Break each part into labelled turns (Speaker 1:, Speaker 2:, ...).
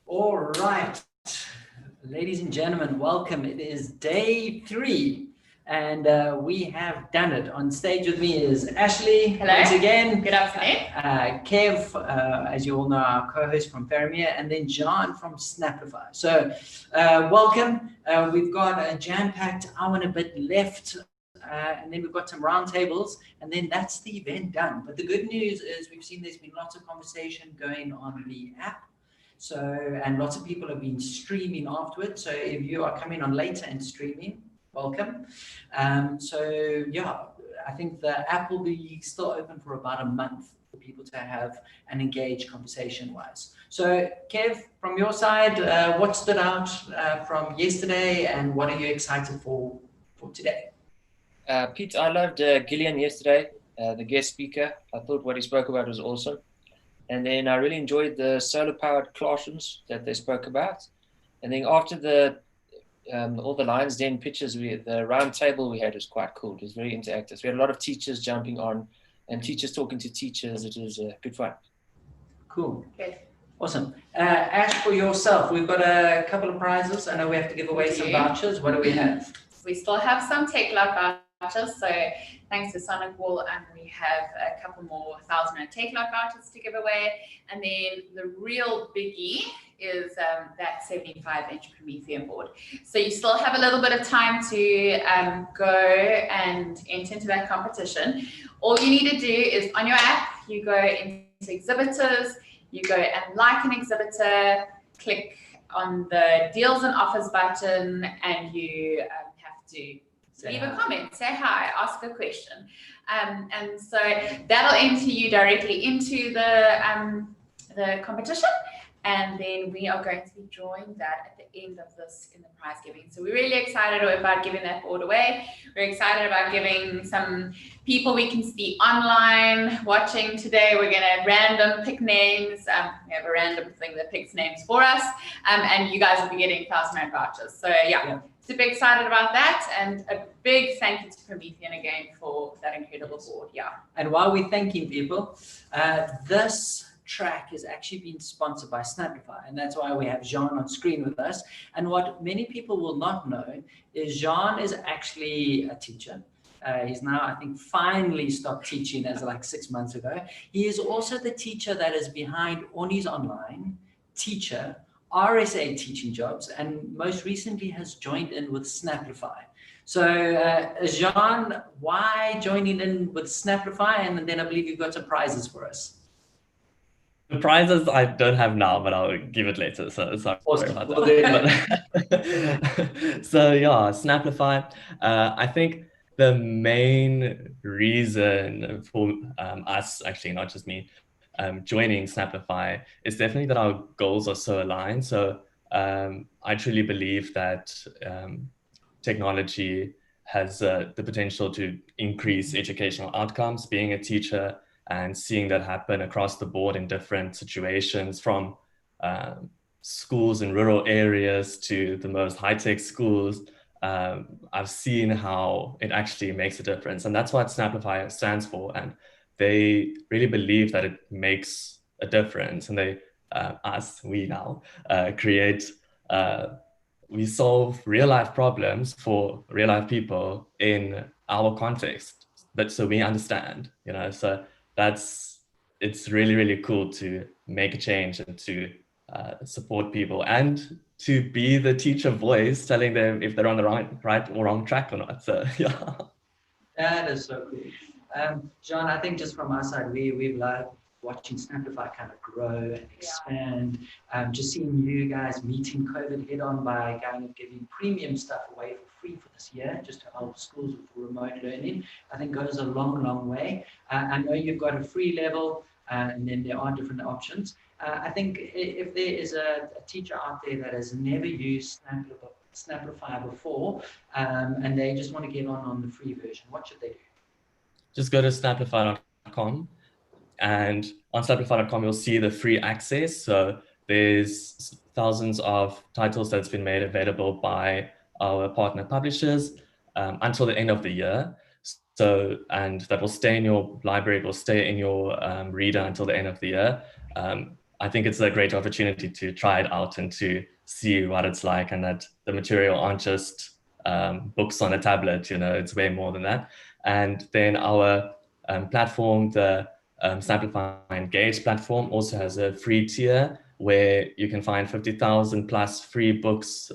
Speaker 1: All right, ladies and gentlemen, welcome. It is day 3, and we have done it. On stage with me is Ashley.
Speaker 2: Hello.
Speaker 1: Once again.
Speaker 2: Good afternoon.
Speaker 1: Kev, as you all know, our co-host from Paramere, and then John from Snaplify. So, welcome. We've got a jam-packed hour and a bit left. And then we've got some roundtables, and then that's the event done. But the good news is we've seen there's been lots of conversation going on the app. So, and lots of people have been streaming afterwards. So if you are coming on later and streaming, welcome. So yeah, I think the app will be still open for about a month for people to have and engage conversation-wise. So Kev, from your side, what stood out from yesterday, and what are you excited for today?
Speaker 3: Pete, I loved Gillian yesterday, the guest speaker. I thought what he spoke about was awesome. And then I really enjoyed the solar-powered classrooms that they spoke about. And then after all the Lions Den pictures, the round table we had was quite cool. It was very interactive. We had a lot of teachers jumping on and teachers talking to teachers. It was good fun.
Speaker 1: Cool.
Speaker 2: Good.
Speaker 1: Awesome. Ash, for yourself, we've got a couple of prizes. I know we have to give away some vouchers. What do we have?
Speaker 2: We still have some Take Love vouchers. So thanks to Sonic Wall, and we have a couple more 1,000 Take Love vouchers to give away. And then the real biggie is that 75-inch Promethean board. So you still have a little bit of time to go and enter into that competition. All you need to do is on your app, you go into exhibitors, you go and like an exhibitor, click on the deals and offers button, and you have to leave a comment, say hi, ask a question. And so that'll enter you directly into the competition. And then we are going to be drawing that at the end of this in the prize giving. So we're really excited about giving that board away. We're excited about giving some people we can see online watching today. We're going to random pick names. We have a random thing that picks names for us. And you guys will be getting 1,000 vouchers. So yeah. Super excited about that, and a big thank you to Promethean again for that incredible board. Yeah.
Speaker 1: And while we're thanking people, this track has actually been sponsored by Snaplify, and that's why we have Jean on screen with us. And what many people will not know is Jean is actually a teacher. He's now, I think, finally stopped teaching as like 6 months ago. He is also the teacher that is behind Orni's Online, Teacher, RSA Teaching Jobs, and most recently has joined in with Snaplify. So Jean, why joining in with Snaplify? And then I believe you've got some prizes for us.
Speaker 4: The prizes I don't have now, but I'll give it later. So sorry
Speaker 1: Awesome.
Speaker 4: about that. So yeah, Snaplify. I think the main reason for us, actually not just me, joining Snaplify is definitely that our goals are so aligned. So I truly believe that technology has the potential to increase educational outcomes. Being a teacher and seeing that happen across the board in different situations, from schools in rural areas to the most high-tech schools, I've seen how it actually makes a difference. And that's what Snaplify stands for. And they really believe that it makes a difference. And they, we solve real life problems for real life people in our context, but so we understand, so it's really, really cool to make a change and to support people and to be the teacher voice telling them if they're on the right or wrong track or not. So yeah.
Speaker 1: That is so cool. John, I think just from our side, we've loved watching Snaplify kind of grow and expand. Just seeing you guys meeting COVID head on by going and giving premium stuff away for free for this year, just to help schools with remote learning, I think goes a long, long way. I know you've got a free level, and then there are different options. I think if there is a teacher out there that has never used Snaplify before, and they just want to get on the free version, what should they do?
Speaker 4: Just go to snaplify.com, and on snaplify.com you'll see the free access. So there's thousands of titles that's been made available by our partner publishers until the end of the year. So, and that will stay in your library, it will stay in your reader until the end of the year. I think it's a great opportunity to try it out and to see what it's like, and that the material aren't just books on a tablet, it's way more than that. And then our platform, the Samplify Engage platform, also has a free tier where you can find 50,000 plus free books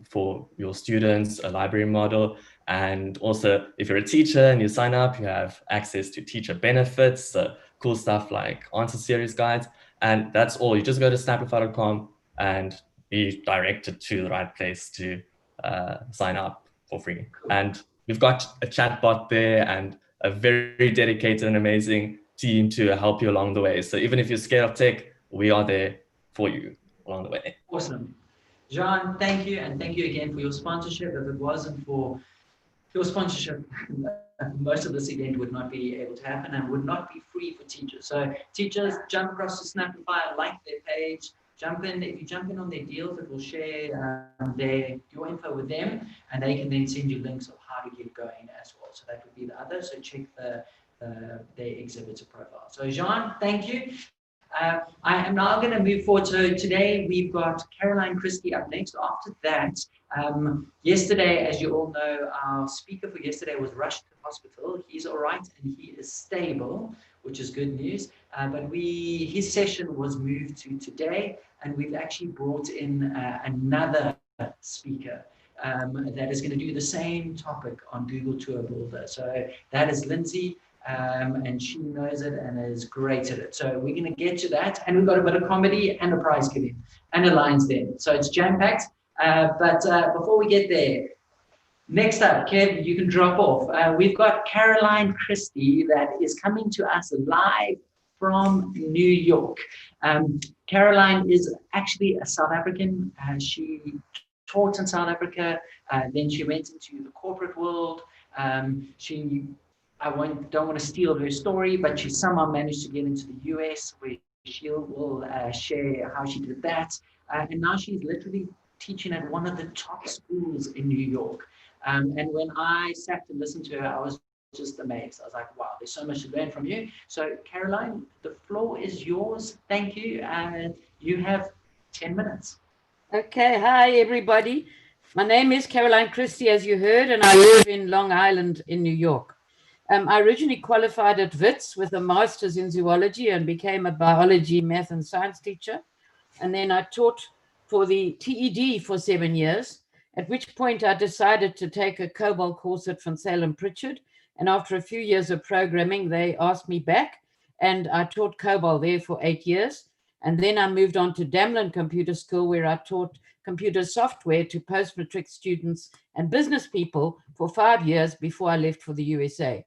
Speaker 4: for your students, a library model. And also, if you're a teacher and you sign up, you have access to teacher benefits, cool stuff like answer series guides. And that's all. You just go to samplify.com and be directed to the right place to sign up for free. And we've got a chatbot there and a very dedicated and amazing team to help you along the way. So even if you're scared of tech, we are there for you along the way.
Speaker 1: Awesome. John, thank you. And thank you again for your sponsorship. If it wasn't for your sponsorship, most of this event would not be able to happen and would not be free for teachers. So teachers, jump across to Snapify, like their page, jump in. If you jump in on their deals, it will share your info with them, and they can then send you links of how to get going as well. So that would be the other. So check their exhibitor profile. So Jean, thank you. I am now going to move forward. So today we've got Caroline Christie up next. After that, yesterday, as you all know, our speaker for yesterday was rushed to hospital. He's all right and he is stable, which is good news. But his session was moved to today, and we've actually brought in another speaker that is going to do the same topic on Google Tour Builder. So that is Lindsay. And she knows it and is great at it. So we're going to get to that. And we've got a bit of comedy and a prize giving and a lines then. So it's jam-packed. But before we get there, next up, Kev, you can drop off. We've got Caroline Christie that is coming to us live from New York. Caroline is actually a South African. She taught in South Africa. Then she went into the corporate world. I don't want to steal her story, but she somehow managed to get into the US, where she will share how she did that. And now she's literally teaching at one of the top schools in New York. And when I sat to listen to her, I was just amazed. I was like, wow, there's so much to learn from you. So Caroline, the floor is yours. Thank you. And you have 10 minutes.
Speaker 5: Okay, hi everybody. My name is Caroline Christie, as you heard, and I live in Long Island in New York. I originally qualified at WITS with a master's in zoology and became a biology, math, and science teacher. And then I taught for the TED for 7 years, at which point I decided to take a COBOL course at Van Salem Pritchard. And after a few years of programming, they asked me back, and I taught COBOL there for 8 years. And then I moved on to Damlin Computer School, where I taught computer software to post-matric students and business people for 5 years before I left for the USA.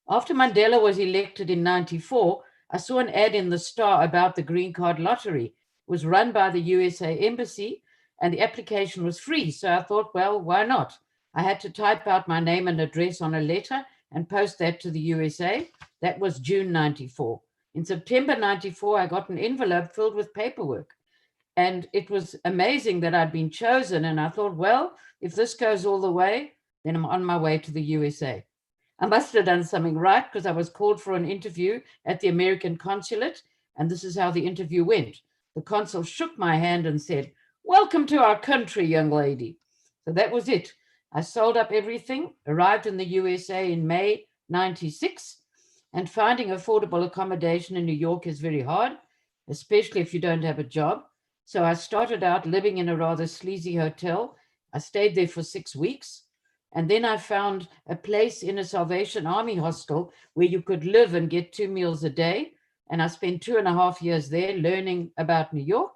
Speaker 5: After Mandela was elected in '94, I saw an ad in the Star about the Green Card Lottery. It was run by the USA Embassy, and the application was free. So I thought, well, why not? I had to type out my name and address on a letter and post that to the USA. That was June '94. In September '94, I got an envelope filled with paperwork. And it was amazing that I'd been chosen. And I thought, well, if this goes all the way, then I'm on my way to the USA. I must have done something right, because I was called for an interview at the American consulate, and this is how the interview went. The consul shook my hand and said, "Welcome to our country, young lady." So that was it. I sold up everything, arrived in the USA in May '96, and finding affordable accommodation in New York is very hard, especially if you don't have a job. So I started out living in a rather sleazy hotel. I stayed there for 6 weeks. And then I found a place in a Salvation Army hostel where you could live and get 2 meals a day. And I spent 2.5 years there learning about New York.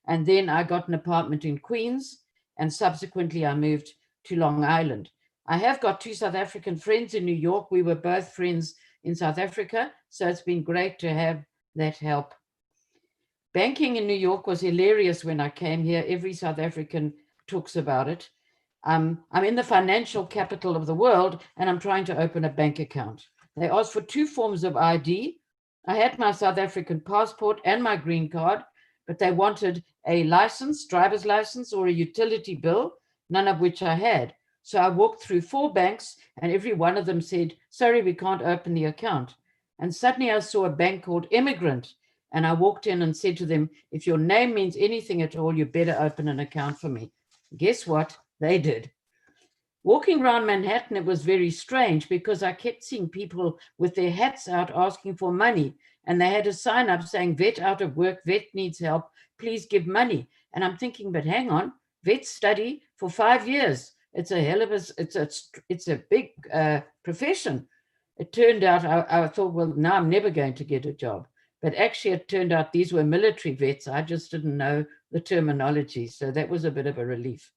Speaker 5: And then I got an apartment in Queens. And subsequently, I moved to Long Island. I have got 2 South African friends in New York. We were both friends in South Africa. So it's been great to have that help. Banking in New York was hilarious when I came here. Every South African talks about it. I'm in the financial capital of the world, and I'm trying to open a bank account. They asked for 2 forms of ID. I had my South African passport and my green card, but they wanted a license, driver's license, or a utility bill, none of which I had. So I walked through 4 banks, and every one of them said, "Sorry, we can't open the account." And suddenly I saw a bank called Immigrant, And I walked in and said to them, if your name means anything at all, you better open an account for me. Guess what? They did. Walking around Manhattan, it was very strange because I kept seeing people with their hats out asking for money. And they had a sign up saying, vet out of work, vet needs help, please give money. And I'm thinking, but hang on, vets study for 5 years. It's a hell of a, it's a big profession. It turned out, I thought, well, now I'm never going to get a job. But actually, it turned out these were military vets. I just didn't know the terminology. So that was a bit of a relief.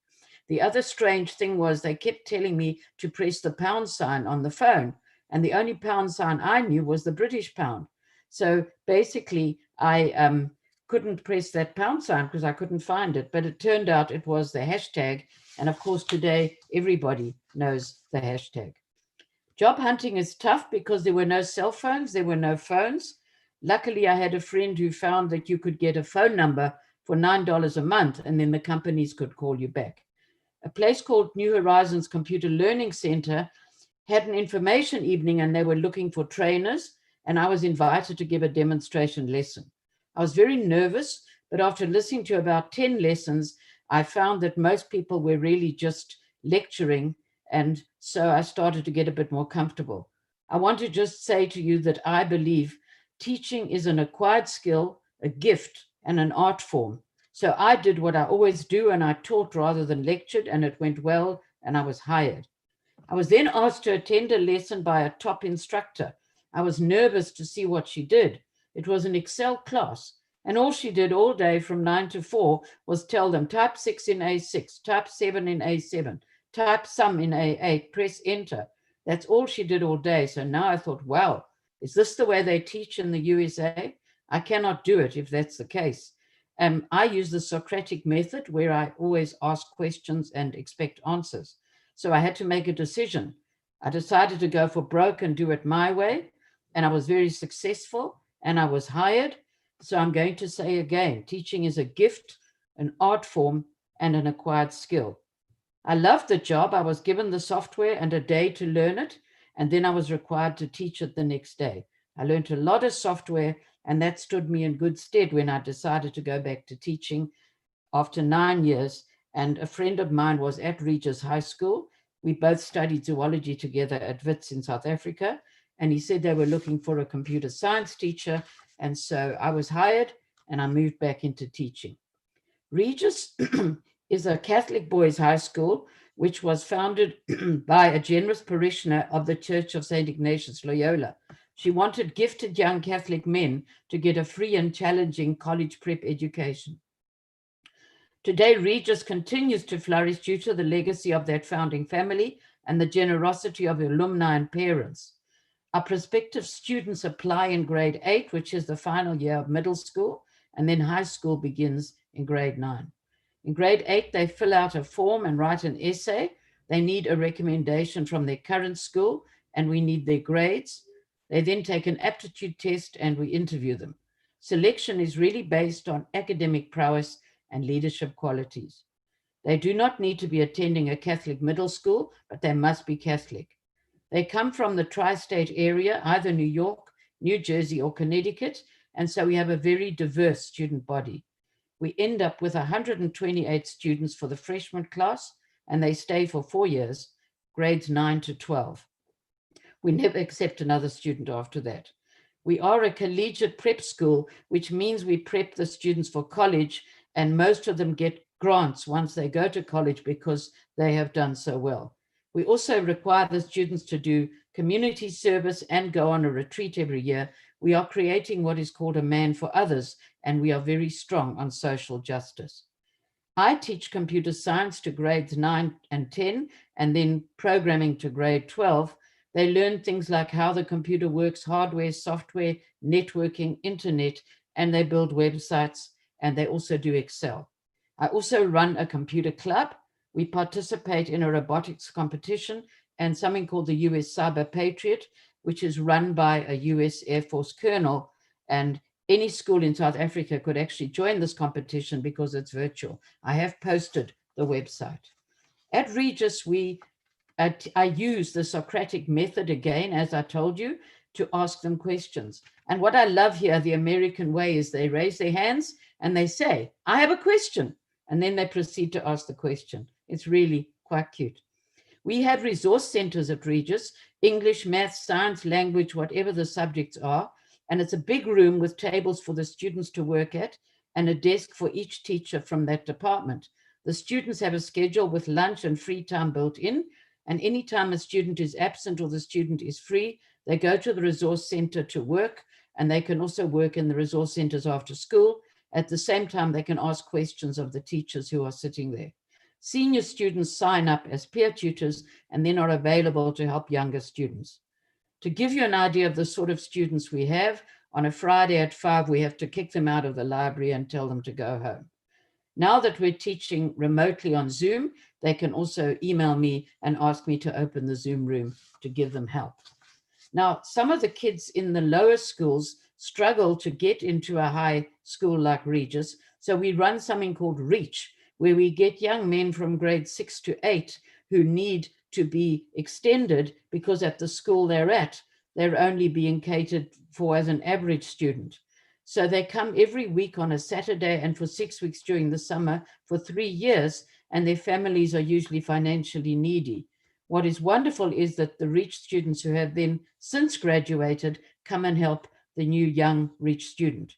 Speaker 5: The other strange thing was they kept telling me to press the pound sign on the phone. And the only pound sign I knew was the British pound. So basically, I couldn't press that pound sign because I couldn't find it. But it turned out it was the hashtag. And of course, today, everybody knows the hashtag. Job hunting is tough because there were no cell phones. There were no phones. Luckily, I had a friend who found that you could get a phone number for $9 a month, and then the companies could call you back. A place called New Horizons Computer Learning Center had an information evening, and they were looking for trainers, and I was invited to give a demonstration lesson. I was very nervous, but after listening to about 10 lessons, I found that most people were really just lecturing, and so I started to get a bit more comfortable. I want to just say to you that I believe teaching is an acquired skill, a gift, and an art form. So I did what I always do, and I taught rather than lectured, and it went well, and I was hired. I was then asked to attend a lesson by a top instructor. I was nervous to see what she did. It was an Excel class, and all she did all day from 9 to 4 was tell them, type 6 in A6, type 7 in A7, type sum in A8, press enter. That's all she did all day. So now I thought, wow, is this the way they teach in the USA? I cannot do it if that's the case. I use the Socratic method where I always ask questions and expect answers. So I had to make a decision. I decided to go for broke and do it my way. And I was very successful and I was hired. So I'm going to say again, teaching is a gift, an art form, and an acquired skill. I loved the job. I was given the software and a day to learn it. And then I was required to teach it the next day. I learned a lot of software, and that stood me in good stead when I decided to go back to teaching after 9 years. And a friend of mine was at Regis High School. We both studied zoology together at Wits in South Africa. And he said they were looking for a computer science teacher. And so I was hired and I moved back into teaching. Regis is a Catholic boys' high school, which was founded by a generous parishioner of the Church of St. Ignatius Loyola. She wanted gifted young Catholic men to get a free and challenging college prep education. Today, Regis continues to flourish due to the legacy of that founding family and the generosity of alumni and parents. Our prospective students apply in grade 8, which is the final year of middle school, and then high school begins in grade 9. In grade 8, they fill out a form and write an essay. They need a recommendation from their current school, and we need their grades. They then take an aptitude test and we interview them. Selection is really based on academic prowess and leadership qualities. They do not need to be attending a Catholic middle school, but they must be Catholic. They come from the tri-state area, either New York, New Jersey, or Connecticut, and so we have a very diverse student body. We end up with 128 students for the freshman class, and they stay for 4 years, grades 9 to 12. We never accept another student after that. We are a collegiate prep school, which means we prep the students for college, and most of them get grants once they go to college because they have done so well. We also require the students to do community service and go on a retreat every year. We are creating what is called a man for others, and we are very strong on social justice. I teach computer science to grades 9 and 10, and then programming to grade 12. They learn things like how the computer works, hardware, software, networking, internet, and they build websites, and they also do Excel. I also run a computer club. We participate in a robotics competition and something called the US Cyber Patriot, which is run by a US Air Force colonel. And any school in South Africa could actually join this competition because it's virtual. I have posted the website. At Regis, I use the Socratic method again, as I told you. to ask them questions. And what I love here, the American way, is they raise their hands and they say, I have a question. And then they proceed to ask the question. It's really quite cute. We have resource centers at Regis, English, math, science, language, whatever the subjects are. And it's a big room with tables for the students to work at and a desk for each teacher from that department. The students have a schedule with lunch and free time built in. And anytime a student is absent or the student is free, they go to the resource center to work, and they can also work in the resource centers after school. At the same time, they can ask questions of the teachers who are sitting there. Senior students sign up as peer tutors and then are available to help younger students. To give you an idea of the sort of students we have, on a Friday at 5, we have to kick them out of the library and tell them to go home. Now that we're teaching remotely on Zoom, they can also email me and ask me to open the Zoom room to give them help. Now, some of the kids in the lower schools struggle to get into a high school like Regis, so we run something called Reach, where we get young men from grade 6 to 8 who need to be extended because at the school they're at, they're only being catered for as an average student. So they come every week on a Saturday and for 6 weeks during the summer for 3 years, and their families are usually financially needy. What is wonderful is that the Reach students who have then since graduated come and help the new young Reach student.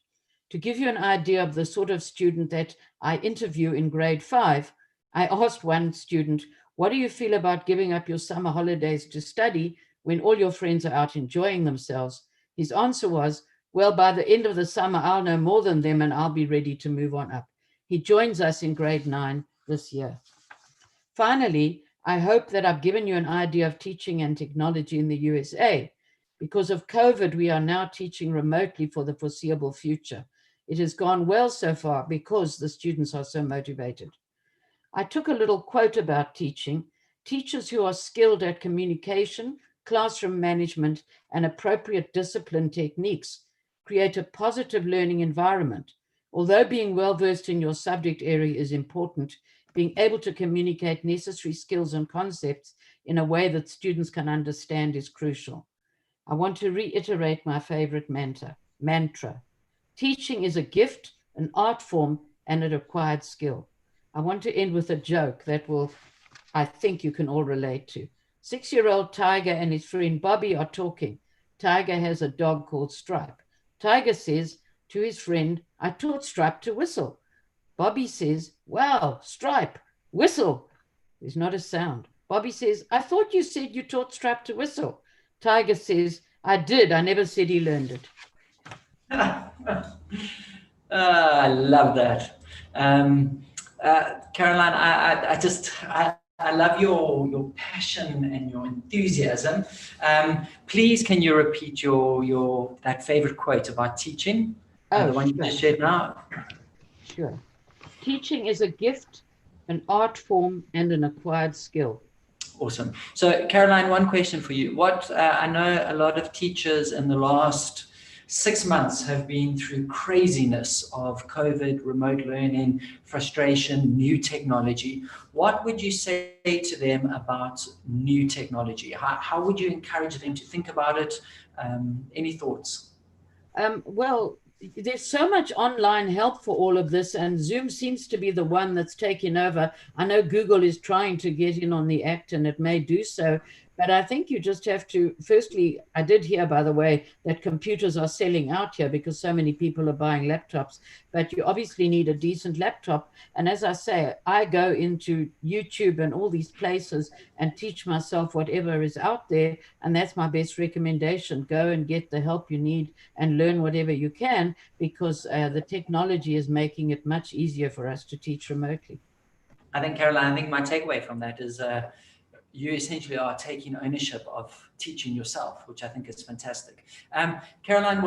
Speaker 5: To give you an idea of the sort of student that I interview in grade 5, I asked one student, what do you feel about giving up your summer holidays to study when all your friends are out enjoying themselves? His answer was, well, by the end of the summer, I'll know more than them and I'll be ready to move on up. He joins us in grade 9 this year. Finally, I hope that I've given you an idea of teaching and technology in the USA. Because of COVID, we are now teaching remotely for the foreseeable future. It has gone well so far because the students are so motivated. I took a little quote about teaching. Teachers who are skilled at communication, classroom management, and appropriate discipline techniques create a positive learning environment. Although being well-versed in your subject area is important, being able to communicate necessary skills and concepts in a way that students can understand is crucial. I want to reiterate my favorite mantra. Teaching is a gift, an art form, and an acquired skill. I want to end with a joke that I think you can all relate to. 6-year-old Tiger and his friend Bobby are talking. Tiger has a dog called Stripe. Tiger says to his friend, I taught Stripe to whistle. Bobby says, wow, Stripe, whistle. There's not a sound. Bobby says, I thought you said you taught Stripe to whistle. Tiger says, I did. I never said he learned it.
Speaker 1: I love that. Caroline, I love your passion and your enthusiasm. Please, can you repeat that favorite quote about teaching? The one you just shared now?
Speaker 5: Sure. Teaching is a gift, an art form, and an acquired skill.
Speaker 1: Awesome. So, Caroline, one question for you. I know a lot of teachers in the last 6 months have been through craziness of COVID, remote learning, frustration, new technology. What would you say to them about new technology? How would you encourage them to think about it? Any thoughts?
Speaker 5: Well, there's so much online help for all of this, and Zoom seems to be the one that's taken over. I know Google is trying to get in on the act, and it may do so. But I think you just have to, firstly, I did hear, by the way, that computers are selling out here because so many people are buying laptops, but you obviously need a decent laptop. And as I say, I go into YouTube and all these places and teach myself whatever is out there. And that's my best recommendation. Go and get the help you need and learn whatever you can, because the technology is making it much easier for us to teach remotely.
Speaker 1: I think, Caroline, my takeaway from that is you essentially are taking ownership of teaching yourself, which I think is fantastic. Caroline,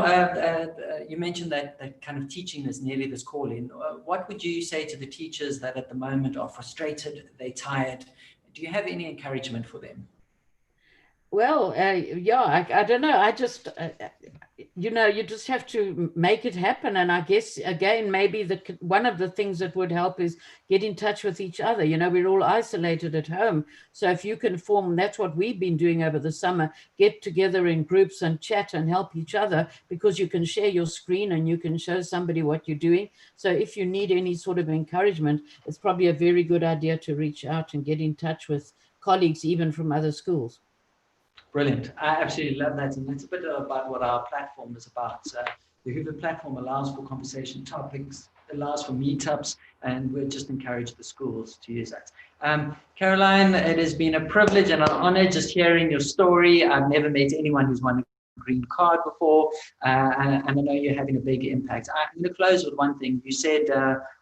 Speaker 1: you mentioned that kind of teaching is nearly this calling. What would you say to the teachers that at the moment are frustrated, they're tired? Do you have any encouragement for them?
Speaker 5: Well, yeah, I don't know. I just, you just have to make it happen. And I guess, again, maybe one of the things that would help is get in touch with each other. We're all isolated at home. So if you can form, that's what we've been doing over the summer, get together in groups and chat and help each other, because you can share your screen and you can show somebody what you're doing. So if you need any sort of encouragement, it's probably a very good idea to reach out and get in touch with colleagues, even from other schools.
Speaker 1: Brilliant. I absolutely love that. And that's a bit about what our platform is about. The Hoover platform allows for conversation topics, allows for meetups, and we just encourage the schools to use that. Caroline, it has been a privilege and an honor just hearing your story. I've never met anyone who's won a green card before, and I know you're having a big impact. I'm going to close with one thing. You said,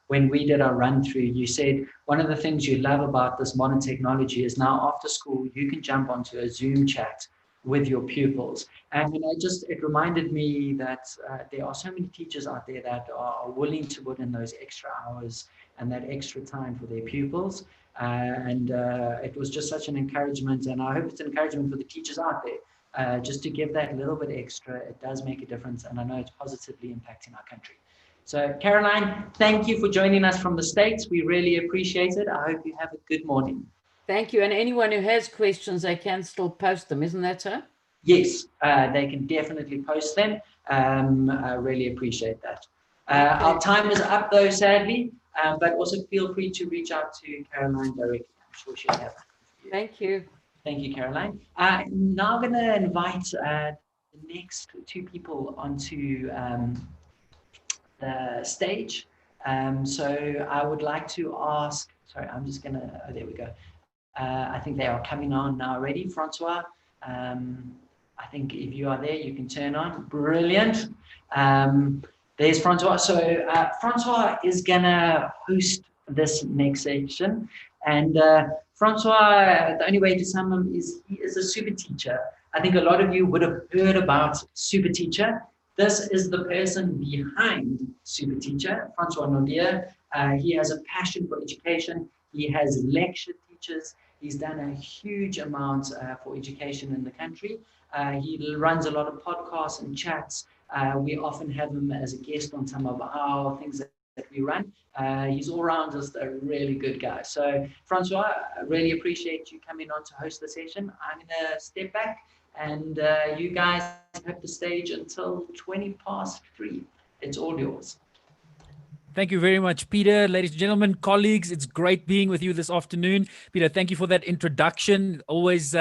Speaker 1: when we did our run through, you said one of the things you love about this modern technology is now after school, you can jump onto a Zoom chat with your pupils. And it reminded me that there are so many teachers out there that are willing to put in those extra hours and that extra time for their pupils. It was just such an encouragement. And I hope it's an encouragement for the teachers out there, just to give that little bit extra. It does make a difference. And I know it's positively impacting our country. So Caroline, thank you for joining us from the States. We really appreciate it. I hope you have a good morning.
Speaker 5: Thank you. And anyone who has questions, they can still post them. Isn't that so?
Speaker 1: Yes, they can definitely post them. I really appreciate that. Our time is up though, sadly, but also feel free to reach out to Caroline directly. I'm sure she'll have it.
Speaker 5: Thank you.
Speaker 1: Thank you, Caroline. I'm now going to invite the next two people onto the stage. So I would like to ask, sorry, I'm just going to, oh, there we go. I think they are coming on now already. Francois, I think if you are there, you can turn on. Brilliant. There's Francois. So Francois is going to host this next section. And Francois, the only way to sum him is he is a super teacher. I think a lot of you would have heard about Super Teacher. This is the person behind Super Teacher, Francois Nordier. He has a passion for education. He has lectured teachers. He's done a huge amount for education in the country. He runs a lot of podcasts and chats. We often have him as a guest on some of our things that we run. He's all around just a really good guy. So Francois, I really appreciate you coming on to host the session. I'm going to step back and you guys have the stage until 3:20. It's all yours.
Speaker 6: Thank you very much, Peter. Ladies and gentlemen, colleagues, it's great being with you this afternoon. Peter, thank you for that introduction. Always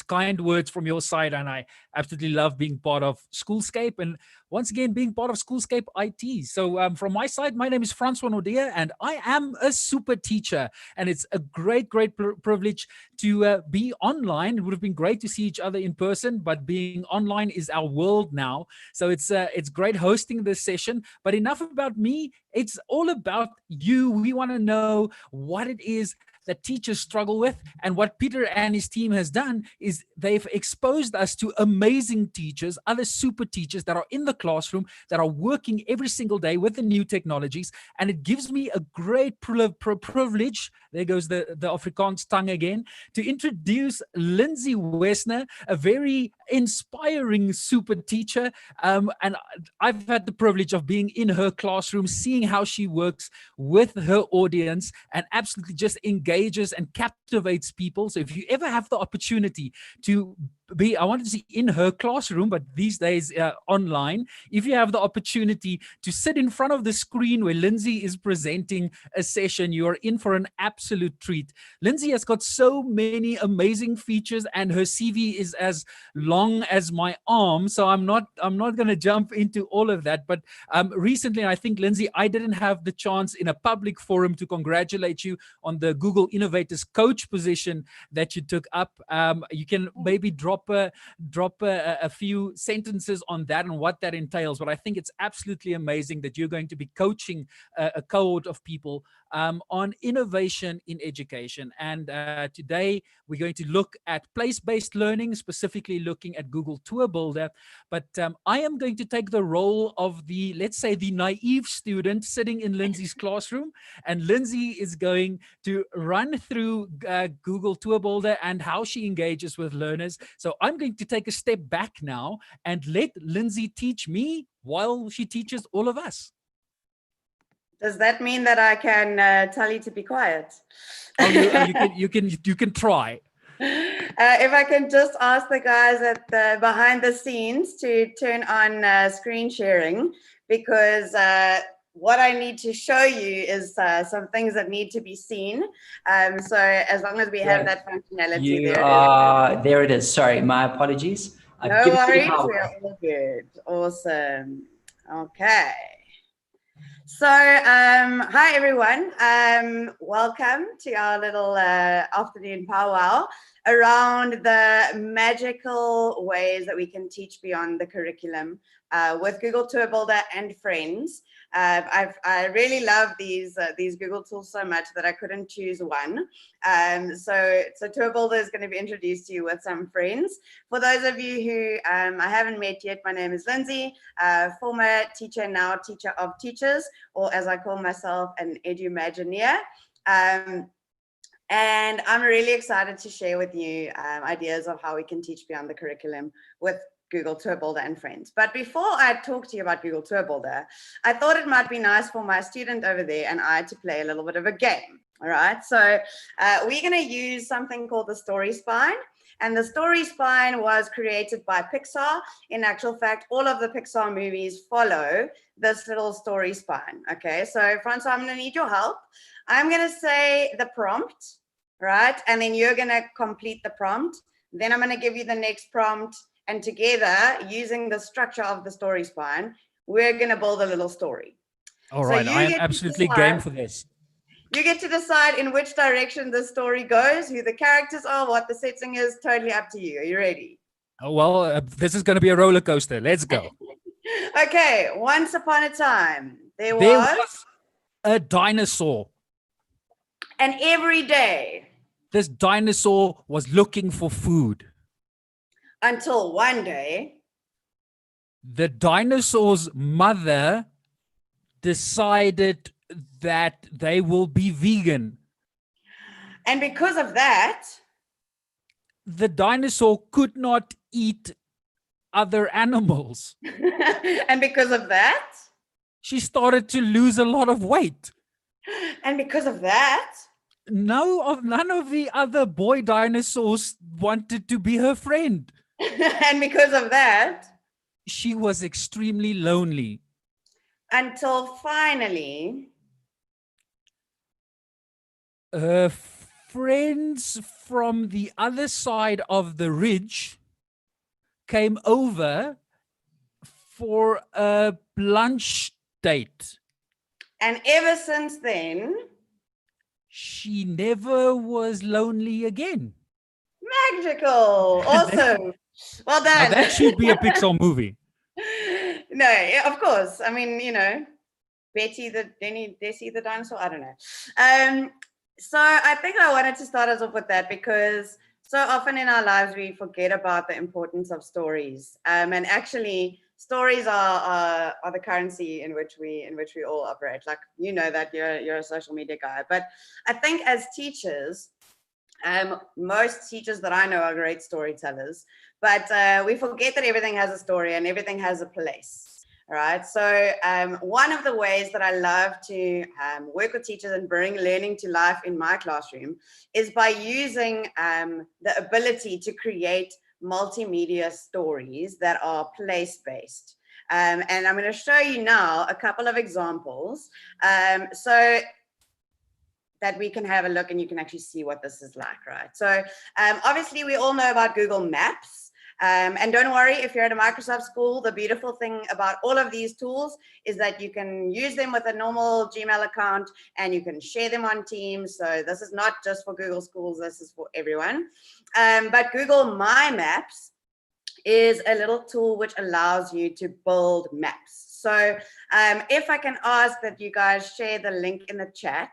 Speaker 6: kind words from your side, and I absolutely love being part of Schoolscape and once again being part of Schoolscape IT. So from my side, my name is Francois Nordier, and I am a super teacher. And it's a great privilege to be online. It would have been great to see each other in person, but being online is our world now. So it's great hosting this session. But enough about me. It's all about you. We want to know what it is that teachers struggle with. And what Peter and his team has done is they've exposed us to amazing teachers, other super teachers that are in the classroom, that are working every single day with the new technologies. And it gives me a great privilege, there goes the Afrikaans tongue again, to introduce Lindsay Wessner, a very inspiring super teacher. And I've had the privilege of being in her classroom, seeing how she works with her audience and absolutely just engages and captivates people. So if you ever have the opportunity to be, I wanted to see in her classroom, but these days online, if you have the opportunity to sit in front of the screen where Lindsay is presenting a session, you are in for an absolute treat. Lindsay has got so many amazing features and her CV is as long as my arm. So I'm not going to jump into all of that. But recently, I think, Lindsay, I didn't have the chance in a public forum to congratulate you on the Google Innovators Coach position that you took up. You can maybe drop a few sentences on that and what that entails. But I think it's absolutely amazing that you're going to be coaching a cohort of people on innovation in education. And today we're going to look at place-based learning, specifically looking at Google Tour Builder. But I am going to take the role of the, let's say, the naive student sitting in Lindsay's classroom. And Lindsay is going to run through Google Tour Builder and how she engages with learners. So I'm going to take a step back now and let Lindsay teach me while she teaches all of us.
Speaker 7: Does that mean that I can tell you to be quiet?
Speaker 6: Oh, you can try.
Speaker 7: If I can just ask the guys at the behind the scenes to turn on screen sharing, because what I need to show you is some things that need to be seen. So as long as we have that functionality,
Speaker 1: there it is. Sorry, my apologies.
Speaker 7: No worries, we're all good. Awesome. Okay. So, hi everyone. Welcome to our little afternoon powwow around the magical ways that we can teach beyond the curriculum with Google Tour Builder and friends. I really love these Google tools so much that I couldn't choose one. So Tour Builder is going to be introduced to you with some friends. For those of you who I haven't met yet, my name is Lindsay, former teacher, now teacher of teachers, or as I call myself, an edumagineer. And I'm really excited to share with you ideas of how we can teach beyond the curriculum with Google Tour Builder and friends. But before I talk to you about Google Tour Builder, I thought it might be nice for my student over there and I to play a little bit of a game. All right, so we're going to use something called the story spine. And the story spine was created by Pixar. In actual fact, all of the Pixar movies follow this little story spine. Okay, so Francois, I'm going to need your help. I'm going to say the prompt, right? And then you're going to complete the prompt. Then I'm going to give you the next prompt. And together, using the structure of the story spine, we're going to build a little story.
Speaker 6: All right, I am absolutely game for this.
Speaker 7: You get to decide in which direction the story goes, who the characters are, what the setting is, totally up to you. Are you ready?
Speaker 6: Oh, well, this is going to be a roller coaster. Let's go.
Speaker 7: Okay, once upon a time, there was
Speaker 6: a dinosaur.
Speaker 7: And every day,
Speaker 6: this dinosaur was looking for food.
Speaker 7: Until one day,
Speaker 6: the dinosaur's mother decided that they will be vegan.
Speaker 7: And because of that,
Speaker 6: the dinosaur could not eat other animals.
Speaker 7: And because of that,
Speaker 6: she started to lose a lot of weight.
Speaker 7: And because of that,
Speaker 6: none of the other boy dinosaurs wanted to be her friend.
Speaker 7: And because of that,
Speaker 6: she was extremely lonely.
Speaker 7: Until finally,
Speaker 6: her friends from the other side of the ridge came over for a lunch date.
Speaker 7: And ever since then,
Speaker 6: she never was lonely again.
Speaker 7: Magical. Awesome. Well done.
Speaker 6: Now that should be a Pixar movie.
Speaker 7: No, of course. I mean, you know, Desi the dinosaur. I don't know. So I think I wanted to start us off with that because so often in our lives we forget about the importance of stories. And actually, stories are the currency in which we all operate. Like, you know that you're a social media guy, but I think as teachers, most teachers that I know are great storytellers, but we forget that everything has a story and everything has a place. All right. So one of the ways that I love to work with teachers and bring learning to life in my classroom is by using the ability to create multimedia stories that are place-based. And I'm going to show you now a couple of examples so that we can have a look and you can actually see what this is like, right? So obviously we all know about Google Maps. And don't worry, if you're at a Microsoft school, the beautiful thing about all of these tools is that you can use them with a normal Gmail account and you can share them on Teams. So this is not just for Google schools, this is for everyone. But Google My Maps is a little tool which allows you to build maps. So if I can ask that you guys share the link in the chat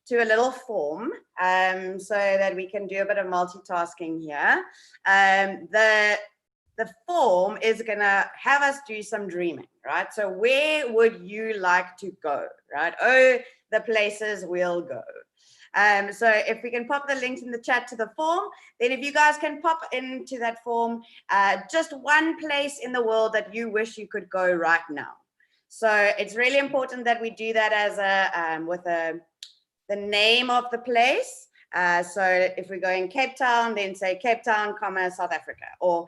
Speaker 7: to a little form so that we can do a bit of multitasking here. The form is going to have us do some dreaming, right? So where would you like to go, right? Oh, the places we'll go. So if we can pop the links in the chat to the form, then if you guys can pop into that form, just one place in the world that you wish you could go right now. So it's really important that we do that as the name of the place. So if we're going Cape Town, then say Cape Town, South Africa, or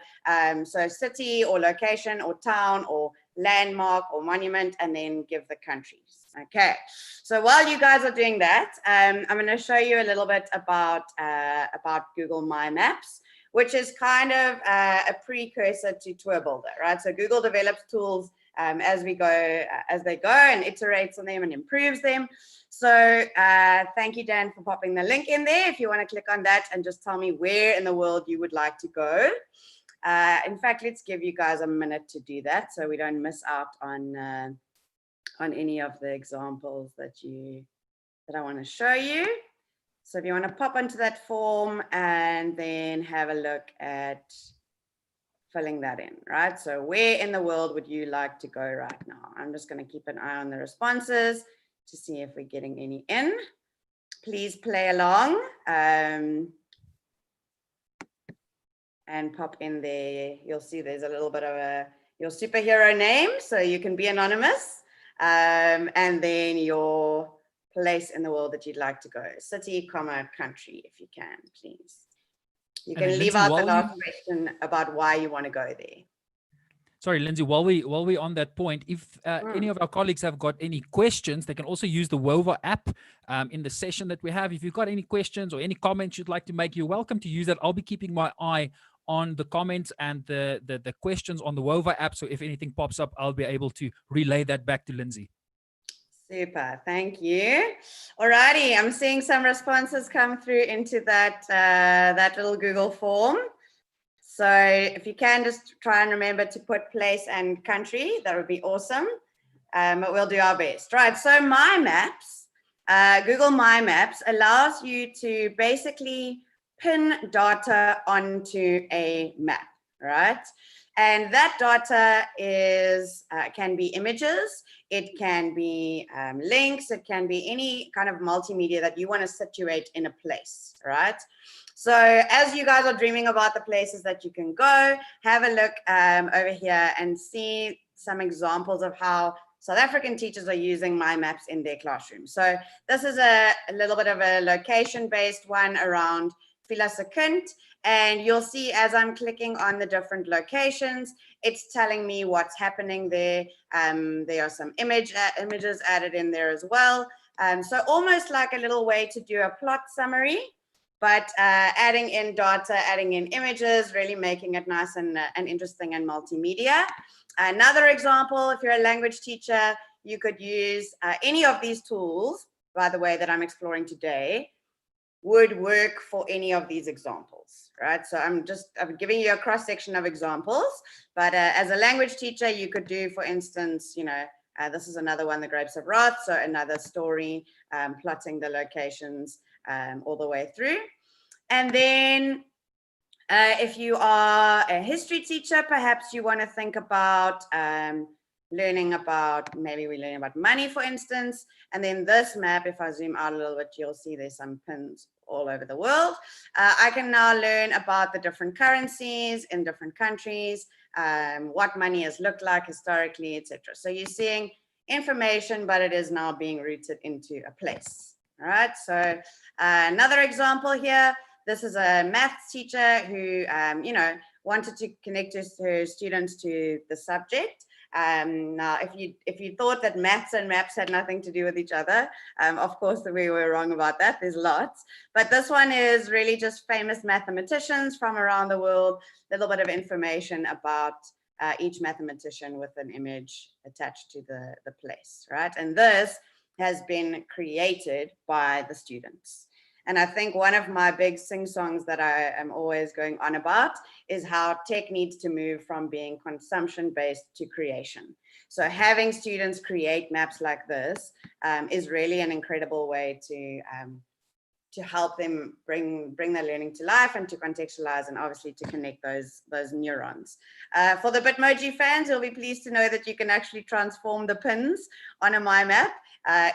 Speaker 7: so city or location or town or landmark or monument, and then give the countries. Okay, so while you guys are doing that, I'm going to show you a little bit about Google My Maps, which is kind of a precursor to Tour Builder, right? So Google develops tools as they go and iterates on them and improves them. So thank you, Dan, for popping the link in there. If you want to click on that and just tell me where in the world you would like to go. In fact, let's give you guys a minute to do that so we don't miss out on any of the examples that I want to show you. So if you want to pop onto that form and then have a look at filling that in, right? So where in the world would you like to go right now? I'm just going to keep an eye on the responses to see if we're getting any in. Please play along and pop in there. You'll see there's a little bit of your superhero name, so you can be anonymous, and then your place in the world that you'd like to go. City, country, if you can, please. You can leave out the last question about why you want to go there.
Speaker 6: Sorry, Lindsay, while we're on that point, if any of our colleagues have got any questions, they can also use the Wova app in the session that we have. If you've got any questions or any comments you'd like to make, you're welcome to use that. I'll be keeping my eye on the comments and the questions on the Wova app. So if anything pops up, I'll be able to relay that back to Lindsay.
Speaker 7: Super, thank you. Alrighty, I'm seeing some responses come through into that little Google form. So if you can just try and remember to put place and country, that would be awesome. But we'll do our best. Right, so My Maps, Google My Maps allows you to basically pin data onto a map, right? And that data can be images, it can be links, it can be any kind of multimedia that you want to situate in a place, right? So as you guys are dreaming about the places that you can go, have a look over here and see some examples of how South African teachers are using My Maps in their classroom. So this is a little bit of a location-based one around Philosekund. And you'll see as I'm clicking on the different locations, it's telling me what's happening there. There are some images added in there as well. So almost like a little way to do a plot summary, but adding in data, adding in images, really making it nice and interesting and multimedia. Another example, if you're a language teacher, you could use any of these tools, by the way, that I'm exploring today, would work for any of these examples, right? So I'm giving you a cross section of examples, but as a language teacher, you could do, for instance, this is another one, The Grapes of Wrath, so another story, plotting the locations all the way through. And then if you are a history teacher, perhaps you want to think about learning about money, for instance. And then this map, if I zoom out a little bit, you'll see there's some pins all over the world. I can now learn about the different currencies in different countries, what money has looked like historically, etc. So you're seeing information, but it is now being rooted into a place. All right, so another example here. This is a maths teacher who, wanted to connect her students to the subject. Now, if you thought that maths and maps had nothing to do with each other, of course we were wrong about that. There's lots, but this one is really just famous mathematicians from around the world. A little bit of information about each mathematician with an image attached to the place, right? And this has been created by the students. And I think one of my big sing-songs that I am always going on about is how tech needs to move from being consumption-based to creation. So having students create maps like this is really an incredible way to help them bring their learning to life and to contextualize and obviously to connect those neurons. For the Bitmoji fans, you'll be pleased to know that you can actually transform the pins on a My Map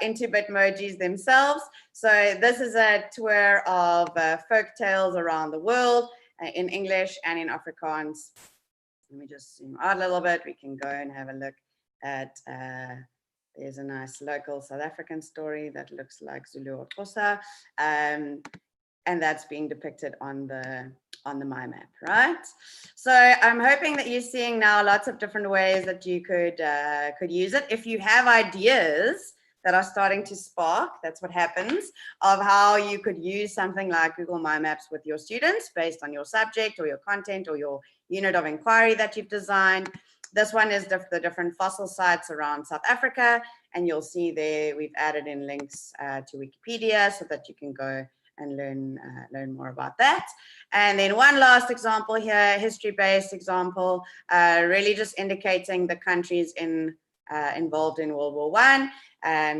Speaker 7: into Bitmojis themselves. So this is a tour of folk tales around the world in English and in Afrikaans. Let me just zoom out a little bit. We can go and have a look at there's a nice local South African story that looks like Zulu or Xhosa, and that's being depicted on the My Map, right? So I'm hoping that you're seeing now lots of different ways that you could use it. If you have ideas that are starting to spark, that's what happens, of how you could use something like Google My Maps with your students based on your subject or your content or your unit of inquiry that you've designed. This one is the different fossil sites around South Africa, and you'll see there we've added in links to Wikipedia so that you can go and learn more about that. And then one last example here, history-based example, really just indicating the countries involved in World War I.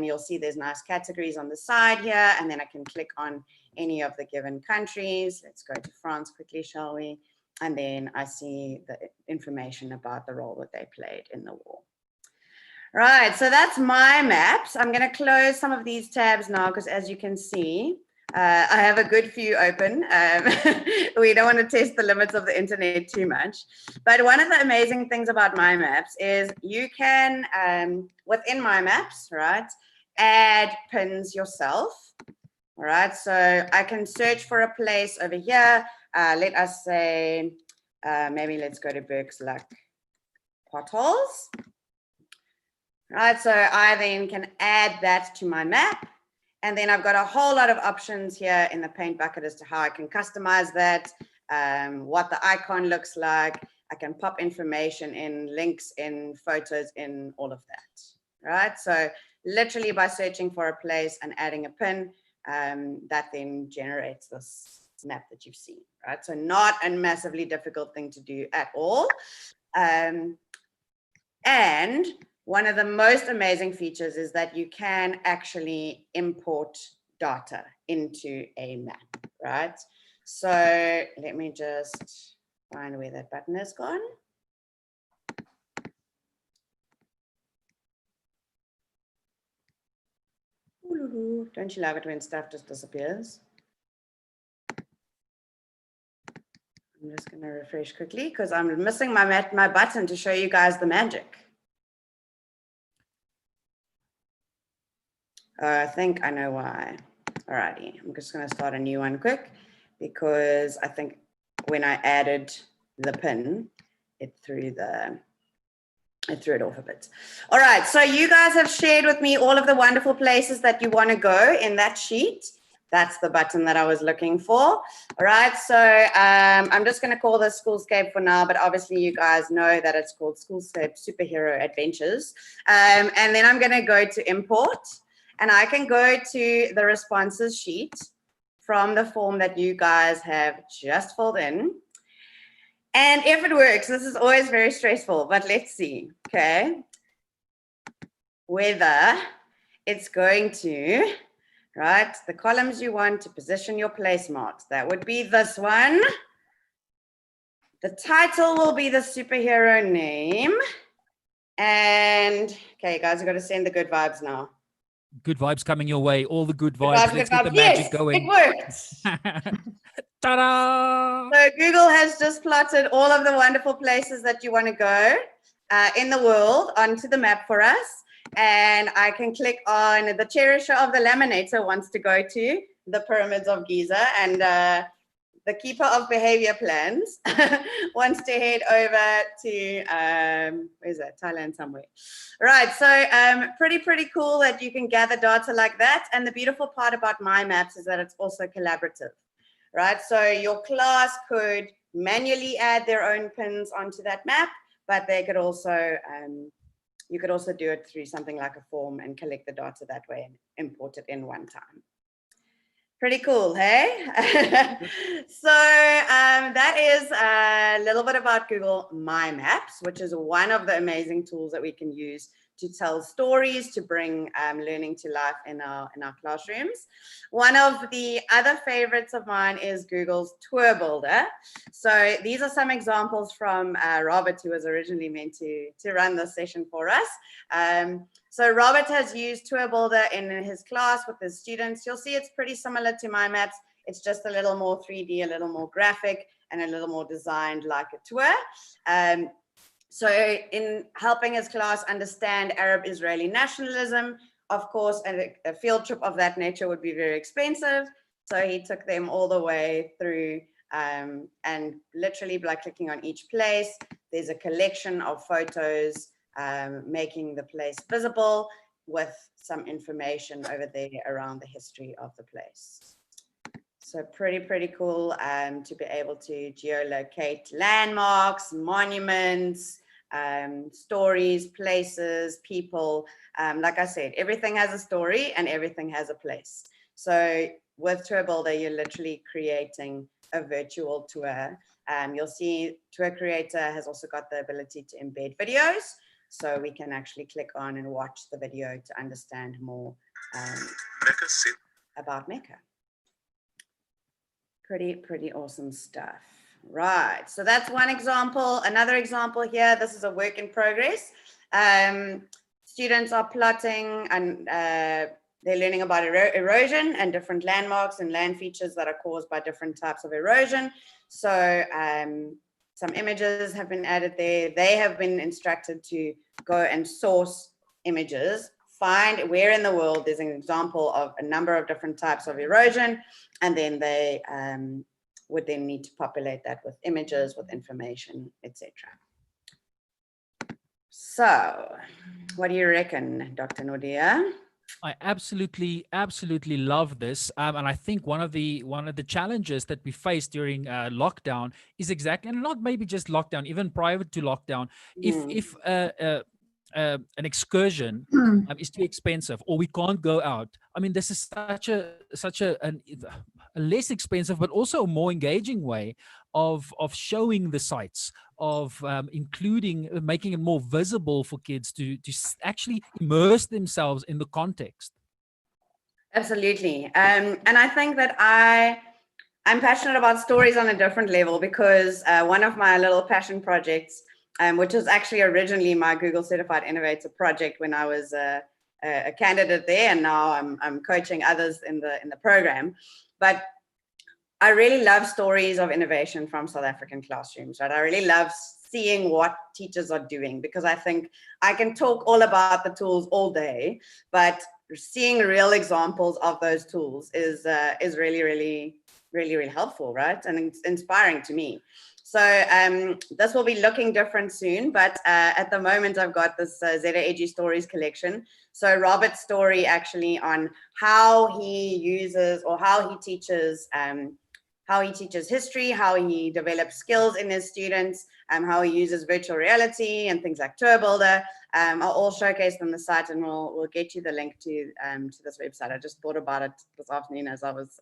Speaker 7: You'll see there's nice categories on the side here, and then I can click on any of the given countries. Let's go to France quickly, shall we? And then I see the information about the role that they played in the war. Right, so that's My Maps. I'm going to close some of these tabs now because, as you can see, I have a good few open. We don't want to test the limits of the internet too much. But one of the amazing things about My Maps is you can, within My Maps, right, add pins yourself. All right, so I can search for a place over here. Let us say, maybe let's go to Burke's Luck potholes. Right, so I then can add that to my map. And then I've got a whole lot of options here in the paint bucket as to how I can customize that, what the icon looks like. I can pop information in, links in, photos in, all of that. Right, so literally by searching for a place and adding a pin, that then generates this map that you've seen, right? So not a massively difficult thing to do at all. And one of the most amazing features is that you can actually import data into a map, right? So let me just find where that button has gone. Don't you love it when stuff just disappears? I'm just going to refresh quickly because I'm missing my button to show you guys the magic. I think I know why. Alrighty, I'm just going to start a new one quick because I think when I added the pin, it threw it off a bit. All right, so you guys have shared with me all of the wonderful places that you want to go in that sheet. That's the button that I was looking for. All right, so I'm just going to call this Schoolscape for now, but obviously you guys know that it's called Schoolscape Superhero Adventures. And then I'm going to go to import, and I can go to the responses sheet from the form that you guys have just filled in. And if it works, this is always very stressful, but let's see, okay, whether it's going to, right, the columns you want to position your placemarks. That would be this one. The title will be the superhero name. And, okay, guys, I've got to send the good vibes now.
Speaker 6: Good vibes coming your way. All the good vibes. Let's get the magic going.
Speaker 7: It worked.
Speaker 6: Ta-da!
Speaker 7: So Google has just plotted all of the wonderful places that you want to go in the world onto the map for us. And I can click on the cherisher of the laminator wants to go to the pyramids of Giza, and the keeper of behavior plans wants to head over to, where's that, Thailand somewhere. Right, so pretty cool that you can gather data like that. And the beautiful part about My Maps is that it's also collaborative, right? So your class could manually add their own pins onto that map, but they could also, you could also do it through something like a form and collect the data that way and import it in one time. Pretty cool, hey? So that is a little bit about Google My Maps, which is one of the amazing tools that we can use to tell stories, to bring learning to life in our classrooms. One of the other favorites of mine is Google's Tour Builder. So these are some examples from Robert, who was originally meant to run this session for us. So Robert has used Tour Builder in his class with his students. You'll see it's pretty similar to My Maps. It's just a little more 3D, a little more graphic, and a little more designed like a tour. So in helping his class understand Arab-Israeli nationalism, of course, a field trip of that nature would be very expensive. So he took them all the way through, and literally by clicking on each place, there's a collection of photos making the place visible with some information over there around the history of the place. So pretty cool to be able to geolocate landmarks, monuments, stories, places, people. Like I said, everything has a story and everything has a place. So with Tour Builder, you're literally creating a virtual tour. You'll see Tour Creator has also got the ability to embed videos. So we can actually click on and watch the video to understand more about Mecca. Pretty awesome stuff. Right, so that's one example. Another example here, this is a work in progress. Students are plotting and they're learning about erosion and different landmarks and land features that are caused by different types of erosion. So some images have been added there. They have been instructed to go and source images, find where in the world there's an example of a number of different types of erosion, and then they would then need to populate that with images, with information, etc. So what do you reckon, Dr. Nordia?
Speaker 6: I absolutely love this, and I think one of the challenges that we faced during lockdown is exactly, and not maybe just lockdown, even prior to lockdown, if an excursion is too expensive or we can't go out. I mean, this is such a less expensive but also a more engaging way of showing the sites, of making it more visible for kids to actually immerse themselves in the context.
Speaker 7: Absolutely. And I think that I'm passionate about stories on a different level, because one of my little passion projects, which was actually originally my Google Certified Innovator project when I was a candidate there, and now I'm coaching others in the program. But I really love stories of innovation from South African classrooms, right? I really love seeing what teachers are doing, because I think I can talk all about the tools all day, but seeing real examples of those tools is really helpful, right? And it's inspiring to me. So this will be looking different soon, but at the moment I've got this ZAEG Stories collection. So Robert's story actually on how he uses or how he teaches history, how he develops skills in his students, how he uses virtual reality and things like Tour Builder, are all showcased on the site, and we'll get you the link to this website. I just thought about it this afternoon as I was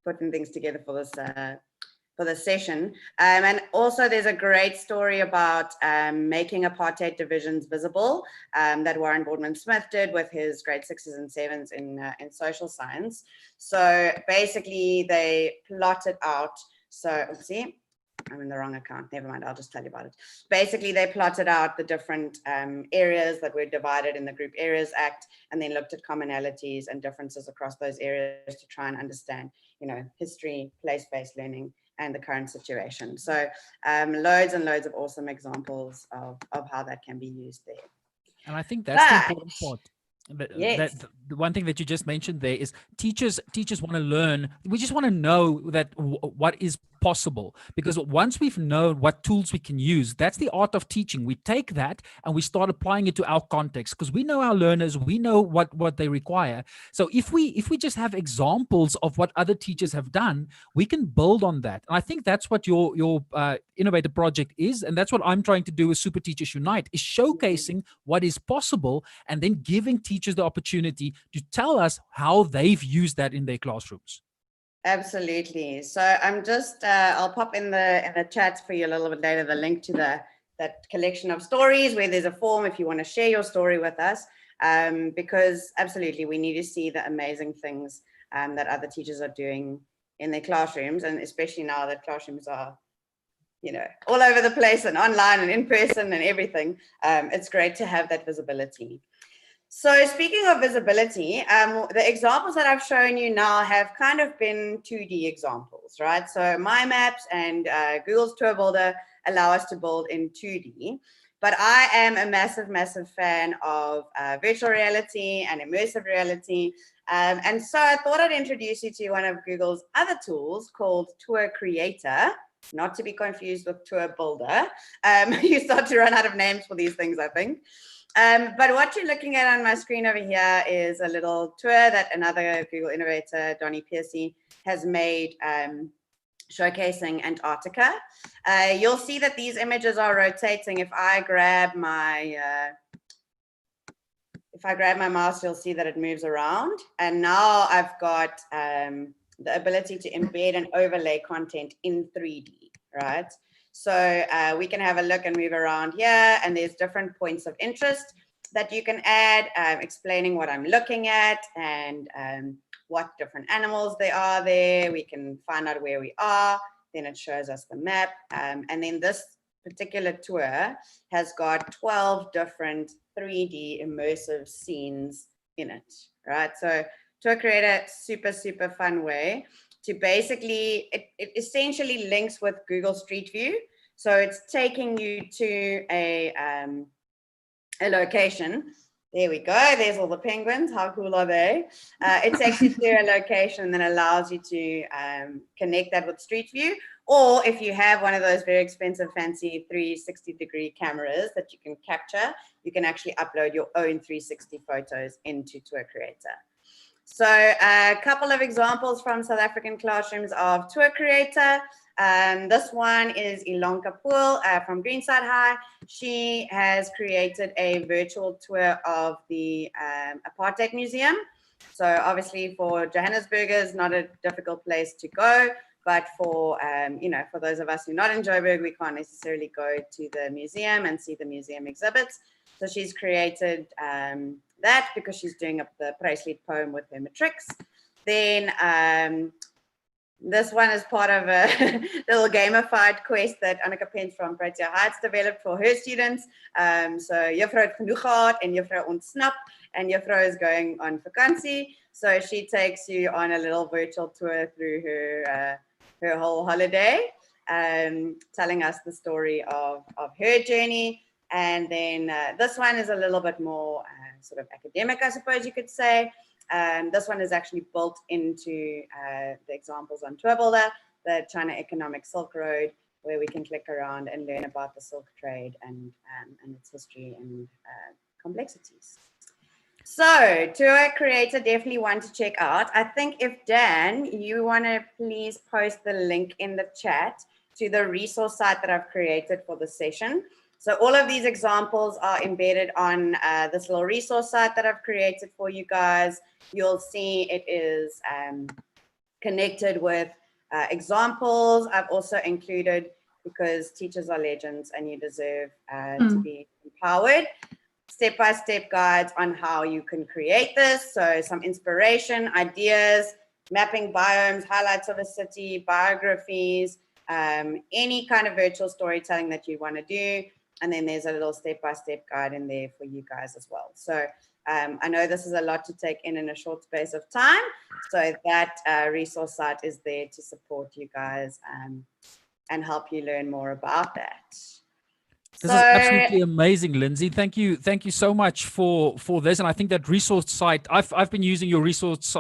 Speaker 7: putting things together for this session. And also there's a great story about making apartheid divisions visible that Warren Boardman-Smith did with his grade 6s and 7s in social science. So basically they plotted out, so see, I'm in the wrong account, never mind, I'll just tell you about it. Basically they plotted out the different areas that were divided in the Group Areas Act, and then looked at commonalities and differences across those areas to try and understand, history, place-based learning, and the current situation. So loads and loads of awesome examples of how that can be used there.
Speaker 6: And I think that's the important part.
Speaker 7: Yes.
Speaker 6: The one thing that you just mentioned there is teachers want to learn. We just want to know that what is possible, because once we've known what tools we can use, that's the art of teaching. We take that and we start applying it to our context, because we know our learners, we know what they require. So if we just have examples of what other teachers have done, we can build on that. And I think that's what your innovator project is, and that's what I'm trying to do with Super Teachers Unite, is showcasing what is possible and then giving teachers the opportunity to tell us how they've used that in their classrooms.
Speaker 7: Absolutely. So I'm just, I'll pop in the chat for you a little bit later, the link to that collection of stories where there's a form if you want to share your story with us, because absolutely we need to see the amazing things that other teachers are doing in their classrooms, and especially now that classrooms are, all over the place and online and in person and everything. It's great to have that visibility. So speaking of visibility, the examples that I've shown you now have kind of been 2D examples, right? So My Maps and Google's Tour Builder allow us to build in 2D, but I am a massive, massive fan of virtual reality and immersive reality. And so I thought I'd introduce you to one of Google's other tools called Tour Creator, not to be confused with Tour Builder. You start to run out of names for these things, I think. But what you're looking at on my screen over here is a little tour that another Google innovator, Donnie Piercy, has made showcasing Antarctica. You'll see that these images are rotating. If I grab my mouse, you'll see that it moves around. And now I've got the ability to embed and overlay content in 3D, right? So we can have a look and move around here, and there's different points of interest that you can add, explaining what I'm looking at and what different animals there are there. We can find out where we are, then it shows us the map. And then this particular tour has got 12 different 3D immersive scenes in it, right? So Tour Creator, super, super fun way to basically, it essentially links with Google Street View. So it's taking you to a location. There we go. There's all the penguins. How cool are they? It takes you to a location and then allows you to connect that with Street View. Or if you have one of those very expensive, fancy 360-degree cameras that you can capture, you can actually upload your own 360 photos into Tour Creator. So a couple of examples from South African classrooms of Tour Creator. This one is Ilonka Pool from Greenside High. She has created a virtual tour of the Apartheid Museum. So obviously for Johannesburgers, not a difficult place to go, but for, for those of us who are not in Joburg, we can't necessarily go to the museum and see the museum exhibits. So she's created that because she's doing up the Presley poem with her matrics. Then this one is part of a little gamified quest that Annika Pence from Protea Heights developed for her students. So Juffrou het genoeg gehad en Juffrou ontsnap, and Juffrou is going on vakantie. So she takes you on a little virtual tour through her whole holiday, telling us the story of her journey. And then this one is a little bit more sort of academic, I suppose you could say. This one is actually built into the examples on Tour Builder, the China Economic Silk Road, where we can click around and learn about the silk trade and its history and complexities. So Tour Creator, definitely one to check out. I think if Dan, you want to please post the link in the chat to the resource site that I've created for the session. So all of these examples are embedded on this little resource site that I've created for you guys. You'll see it is connected with examples. I've also included, because teachers are legends and you deserve to be empowered, step-by-step guides on how you can create this. So some inspiration, ideas, mapping biomes, highlights of a city, biographies, any kind of virtual storytelling that you want to do. And then there's a little step-by-step guide in there for you guys as well. So I know this is a lot to take in a short space of time. So that resource site is there to support you guys and help you learn more about that.
Speaker 6: This is absolutely amazing, Lindsay. Thank you so much for this. And I think that resource site, I've been using your resource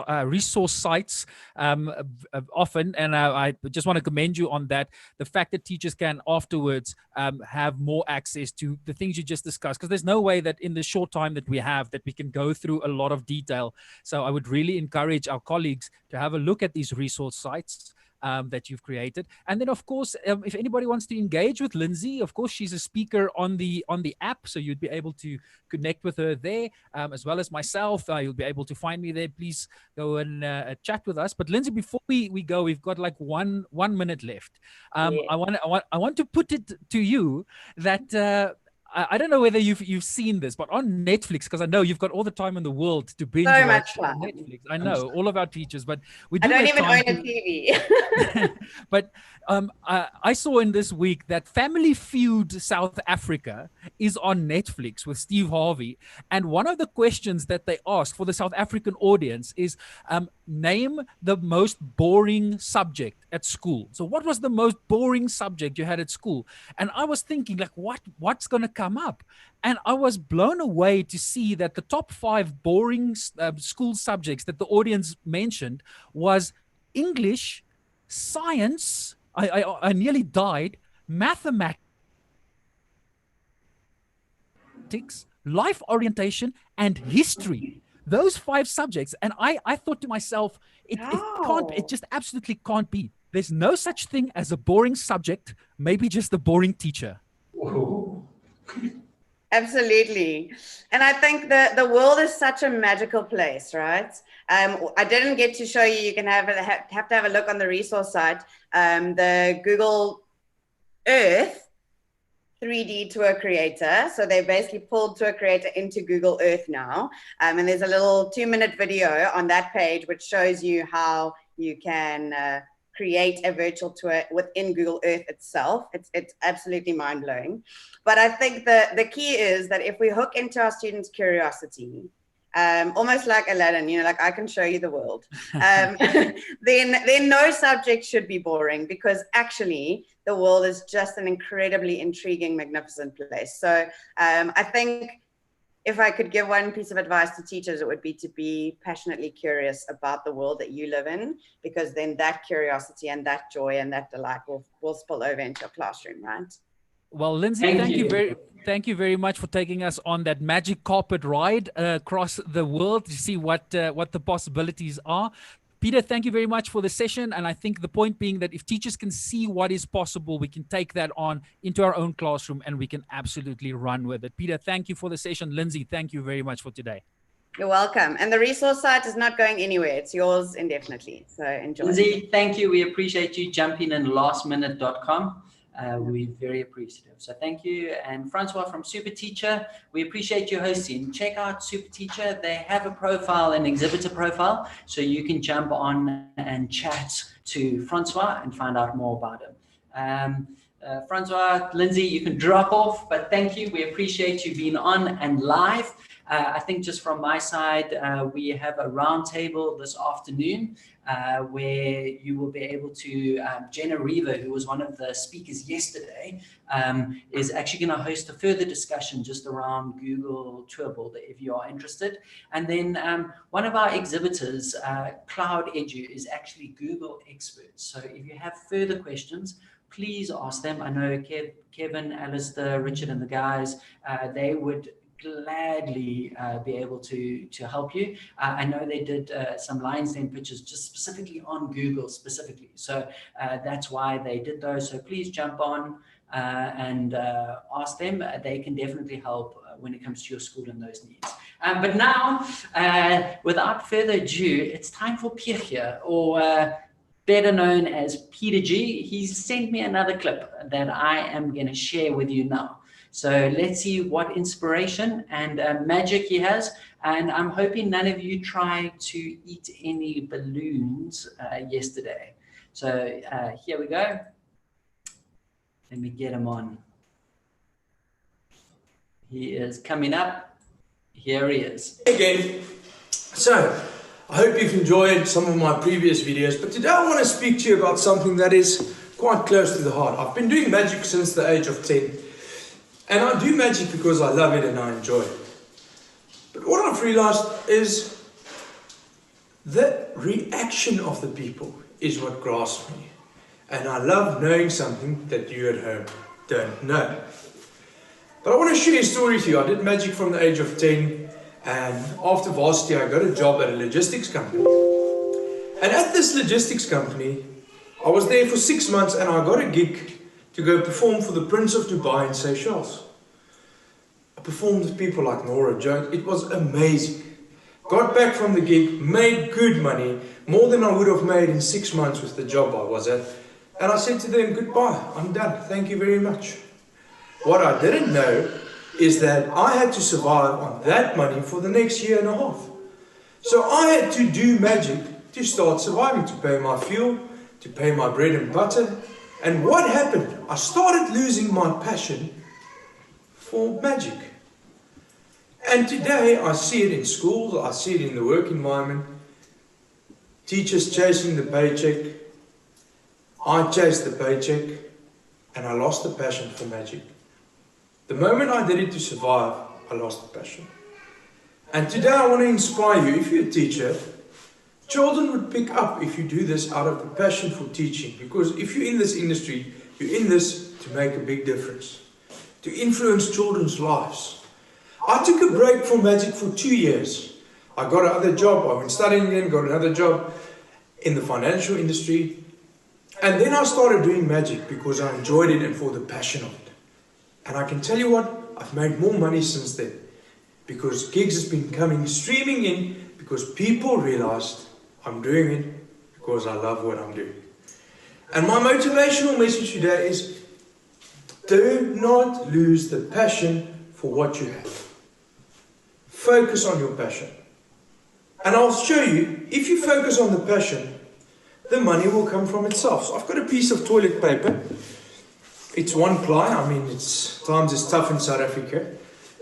Speaker 6: sites often, and I just want to commend you on that. The fact that teachers can afterwards have more access to the things you just discussed, because there's no way that in the short time that we have that we can go through a lot of detail. So I would really encourage our colleagues to have a look at these resource sites. that you've created. And then, of course, if anybody wants to engage with Lindsay, of course, she's a speaker on the app, so you'd be able to connect with her there, as well as myself. You'll be able to find me there. Please go and chat with us. But Lindsay, before we go, we've got like one minute left. I want to put it to you that I don't know whether you've seen this, but on Netflix, because I know you've got all the time in the world to binge watch on Netflix. I know all of our teachers, but we do. I
Speaker 7: don't even own a TV.
Speaker 6: But I saw in this week that Family Feud South Africa is on Netflix with Steve Harvey, and one of the questions that they asked for the South African audience is name the most boring subject at school. So what was the most boring subject you had at school? And I was thinking, like, what's going to come up? And I was blown away to see that the top 5 boring school subjects that the audience mentioned was English, science, I nearly died, mathematics, life orientation, and history. Those 5 subjects. And I thought to myself, it just absolutely can't be. There's no such thing as a boring subject, maybe just a boring teacher.
Speaker 1: Whoa.
Speaker 7: Absolutely. And I think the world is such a magical place, right? I didn't get to show you. You can have to have a look on the resource site. The Google Earth 3D tour creator. So they basically pulled tour creator into Google Earth now. And there's a little 2-minute video on that page which shows you how you can create a virtual tour within Google Earth itself. It's absolutely mind-blowing. But I think the key is that if we hook into our students' curiosity, almost like Aladdin, like I can show you the world, then no subject should be boring, because actually the world is just an incredibly intriguing, magnificent place. So I think if I could give one piece of advice to teachers, it would be to be passionately curious about the world that you live in, because then that curiosity and that joy and that delight will spill over into your classroom, right?
Speaker 6: Well, Lindsay, thank you very much for taking us on that magic carpet ride across the world to see what the possibilities are. Peter, thank you very much for the session. And I think the point being that if teachers can see what is possible, we can take that on into our own classroom and we can absolutely run with it. Peter, thank you for the session. Lindsay, thank you very much for today.
Speaker 7: You're welcome. And the resource site is not going anywhere. It's yours indefinitely. So enjoy.
Speaker 1: Lindsay, thank you. We appreciate you jumping in lastminute.com. We're very appreciative. So thank you. And Francois from Super Teacher, we appreciate you hosting. Check out Super Teacher. They have a profile, an exhibitor profile, so you can jump on and chat to Francois and find out more about him. Francois, Lindsay, you can drop off, but thank you. We appreciate you being on and live. I think just from my side, we have a roundtable this afternoon where you will be able to, Jenna Reaver, who was one of the speakers yesterday, is actually going to host a further discussion just around Google Tour Builder if you are interested. And then one of our exhibitors, Cloud Edu, is actually Google experts. So if you have further questions, please ask them. I know Kevin, Alistair, Richard, and the guys, they would gladly be able to help you. I know they did some Lion's Den pitches just specifically on Google specifically. So that's why they did those. So please jump on and ask them. They can definitely help when it comes to your school and those needs. But now, without further ado, it's time for Pierre, or better known as Peter G. He's sent me another clip that I am going to share with you now. So let's see what inspiration and magic he has. And I'm hoping none of you tried to eat any balloons yesterday. So here we go. Let me get him on. He is coming up. Here he is.
Speaker 8: Hey again. So I hope you've enjoyed some of my previous videos, but today I want to speak to you about something that is quite close to the heart. I've been doing magic since the age of 10. And I do magic because I love it and I enjoy it. But what I've realized is the reaction of the people is what grasps me. And I love knowing something that you at home don't know. But I want to share a story with you. I did magic from the age of 10, and after varsity I got a job at a logistics company. And at this logistics company, I was there for 6 months and I got a gig to go perform for the Prince of Dubai in Seychelles. I performed with people like Nora Jones. It was amazing. Got back from the gig, made good money, more than I would have made in 6 months with the job I was at. And I said to them, goodbye, I'm done, thank you very much. What I didn't know is that I had to survive on that money for the next year and a half. So I had to do magic to start surviving, to pay my fuel, to pay my bread and butter. And what happened? I started losing my passion for magic. And today I see it in schools, I see it in the work environment. Teachers chasing the paycheck. I chased the paycheck and I lost the passion for magic. The moment I did it to survive, I lost the passion. And today I want to inspire you. If you're a teacher, children would pick up if you do this out of the passion for teaching. Because if you're in this industry, you're in this to make a big difference, to influence children's lives. I took a break from magic for 2 years. I got another job. I went studying again, got another job in the financial industry. And then I started doing magic because I enjoyed it and for the passion of it. And I can tell you what, I've made more money since then. Because gigs has been coming streaming in because people realized I'm doing it because I love what I'm doing. And my motivational message today is do not lose the passion for what you have. Focus on your passion. And I'll show you, if you focus on the passion, the money will come from itself. So I've got a piece of toilet paper. It's 1 ply. I mean, times is tough in South Africa.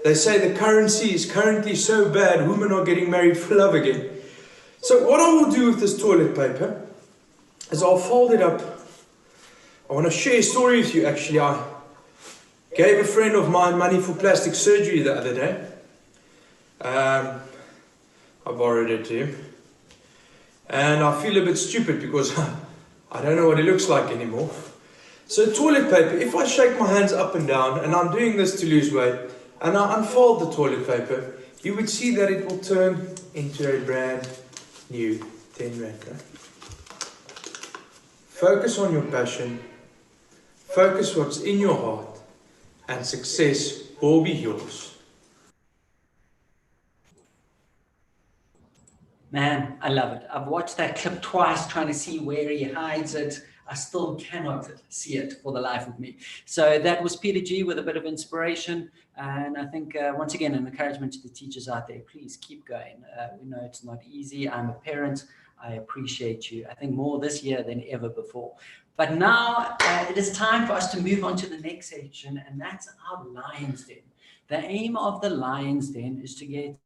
Speaker 8: They say the currency is currently so bad, women are getting married for love again. So what I will do with this toilet paper is I'll fold it up. I want to share a story with you actually. I gave a friend of mine money for plastic surgery the other day. I borrowed it to him. And I feel a bit stupid because I don't know what it looks like anymore. So toilet paper, if I shake my hands up and down, and I'm doing this to lose weight, and I unfold the toilet paper, you would see that it will turn into a brand new 10 rand. Focus on your passion, focus what's in your heart, and success will be yours.
Speaker 1: Man, I love it. I've watched that clip twice trying to see where he hides it. I still cannot see it for the life of me. So that was Peter G with a bit of inspiration. And I think, once again, an encouragement to the teachers out there, please keep going. We know it's not easy. I'm a parent. I appreciate you. I think more this year than ever before. But now it is time for us to move on to the next section, and that's our Lions Den. The aim of the Lions Den is to get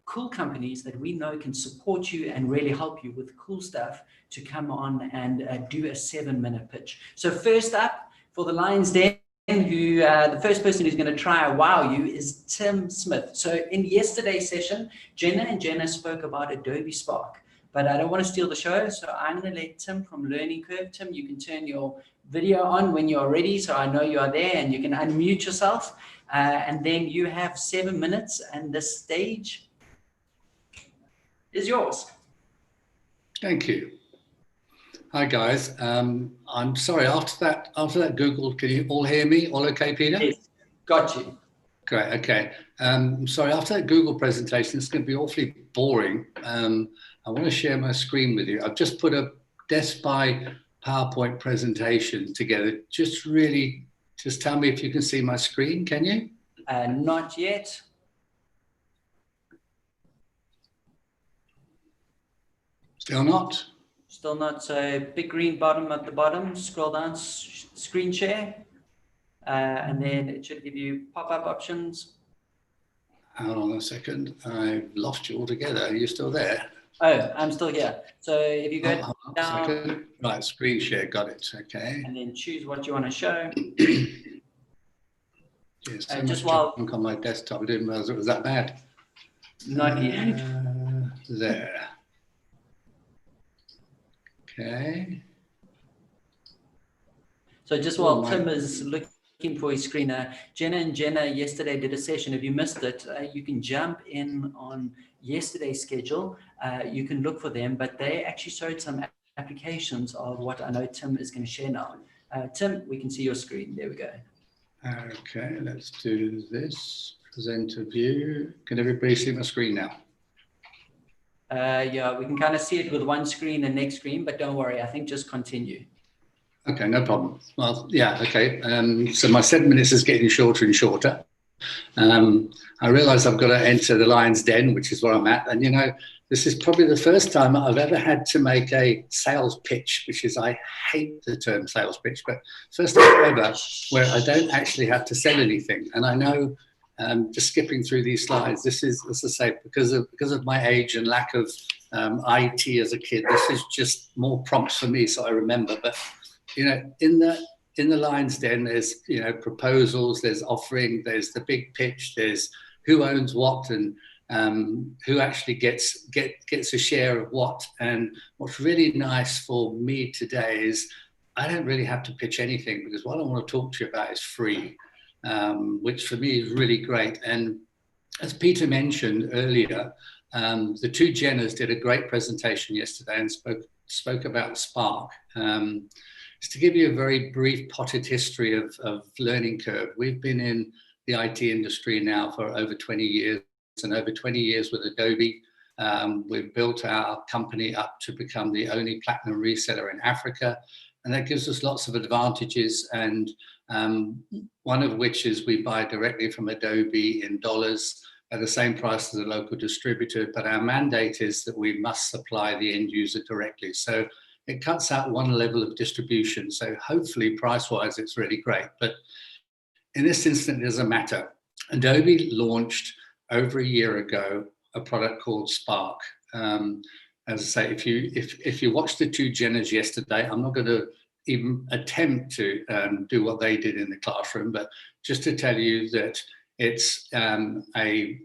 Speaker 1: cool companies that we know can support you and really help you with cool stuff to come on and do a 7-minute pitch. So first up for the Lions Den, who the first person who's going to try and wow you is Tim Smith. So in yesterday's session, Jenna spoke about Adobe Spark, but I don't want to steal the show, so I'm going to let Tim from Learning Curve. Tim, you can turn your video on when you're ready, so I know you are there, and you can unmute yourself, and then you have 7 minutes, and the stage is yours.
Speaker 9: Thank you. Hi guys. I'm sorry. After that Google, can you all hear me? All okay, Peter?
Speaker 1: Yes, got you.
Speaker 9: Great. Okay. Sorry. After that Google presentation, it's going to be awfully boring. I want to share my screen with you. I've just put a desk by PowerPoint presentation together. Just tell me if you can see my screen. Can you?
Speaker 1: Not yet.
Speaker 9: Still not?
Speaker 1: Still not. So big green bottom at the bottom, scroll down, screen share, and then it should give you pop-up options.
Speaker 9: Hold on a second. I've lost you altogether. Are you still there?
Speaker 1: Oh, I'm still here. So if you go down.
Speaker 9: Right, screen share, got it. Okay.
Speaker 1: And then choose what you want to show.
Speaker 9: Yes,
Speaker 1: just while
Speaker 9: on my desktop, I didn't realize it was that bad.
Speaker 1: Not yet.
Speaker 9: There. Okay.
Speaker 1: So just while Tim is looking for his screen, Jenna and Jenna yesterday did a session. If you missed it, you can jump in on yesterday's schedule. You can look for them, but they actually showed some applications of what I know Tim is going to share now. Tim, we can see your screen. There we go.
Speaker 9: Okay, let's do this. Present a view. Can everybody see my screen now?
Speaker 1: Yeah, we can kind of see it with one screen and next screen, but don't worry, I think just continue.
Speaker 9: Okay, no problem. Well, yeah, okay. So my 7 minutes is getting shorter and shorter. I realize I've got to enter the lion's den, which is where I'm at. And, you know, this is probably the first time I've ever had to make a sales pitch, which is, I hate the term sales pitch, but first time ever where I don't actually have to sell anything. And I know, just skipping through these slides, this is, as I say, because of my age and lack of IT as a kid, this is just more prompts for me, so I remember. But, you know, in the lion's den, there's, you know, proposals, there's offering, there's the big pitch, there's who owns what, and who actually gets a share of what. And what's really nice for me today is I don't really have to pitch anything, because what I want to talk to you about is free, which for me is really great. And as Peter mentioned earlier, the two Jenners did a great presentation yesterday and spoke about Spark. Just to give you a very brief potted history of learning curve, we've been in the IT industry now for over 20 years, and over 20 years with Adobe. We've built our company up to become the only platinum reseller in Africa, and that gives us lots of advantages, and one of which is we buy directly from Adobe in dollars at the same price as a local distributor, but our mandate is that we must supply the end user directly. So it cuts out one level of distribution. So hopefully price-wise, it's really great. But in this instance, it doesn't matter. Adobe launched over a year ago a product called Spark. As I say, if you watched the two Jenners yesterday, I'm not going to even attempt to do what they did in the classroom, but just to tell you that it's a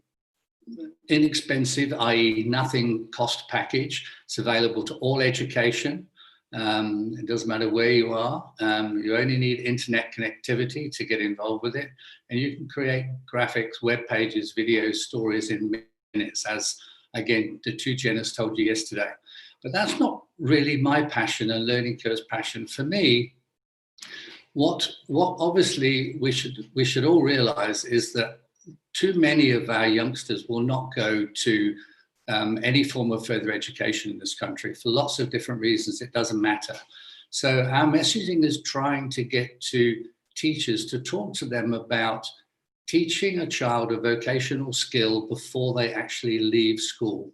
Speaker 9: inexpensive, i.e. nothing cost package. It's available to all education. It doesn't matter where you are. You only need internet connectivity to get involved with it. And you can create graphics, web pages, videos, stories in minutes, as again, the two Jenners told you yesterday. But that's not really my passion and Learning Curve's passion. For me, what obviously we should all realize is that too many of our youngsters will not go to any form of further education in this country for lots of different reasons. It doesn't matter. So our messaging is trying to get to teachers to talk to them about teaching a child a vocational skill before they actually leave school.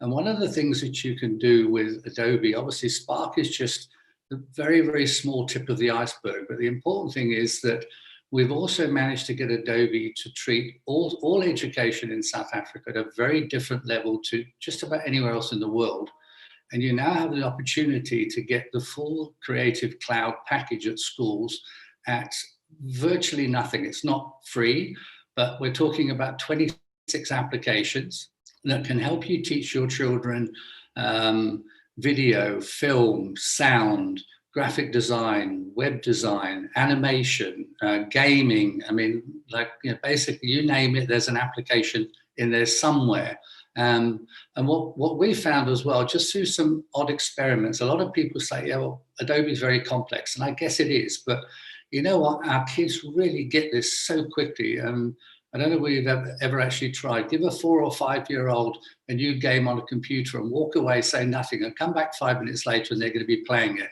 Speaker 9: And one of the things that you can do with Adobe, obviously Spark is just a very, very small tip of the iceberg. But the important thing is that we've also managed to get Adobe to treat all education in South Africa at a very different level to just about anywhere else in the world. And you now have the opportunity to get the full Creative Cloud package at schools at virtually nothing. It's not free, but we're talking about 26 applications that can help you teach your children video, film, sound, graphic design, web design, animation, gaming. I mean, like, you know, basically you name it, there's an application in there somewhere. And what we found as well, just through some odd experiments, a lot of people say, yeah, well, Adobe is very complex, and I guess it is, but you know what, our kids really get this so quickly. I don't know whether you've ever actually tried. Give a 4 or 5 year old a new game on a computer and walk away, say nothing, and come back 5 minutes later and they're going to be playing it.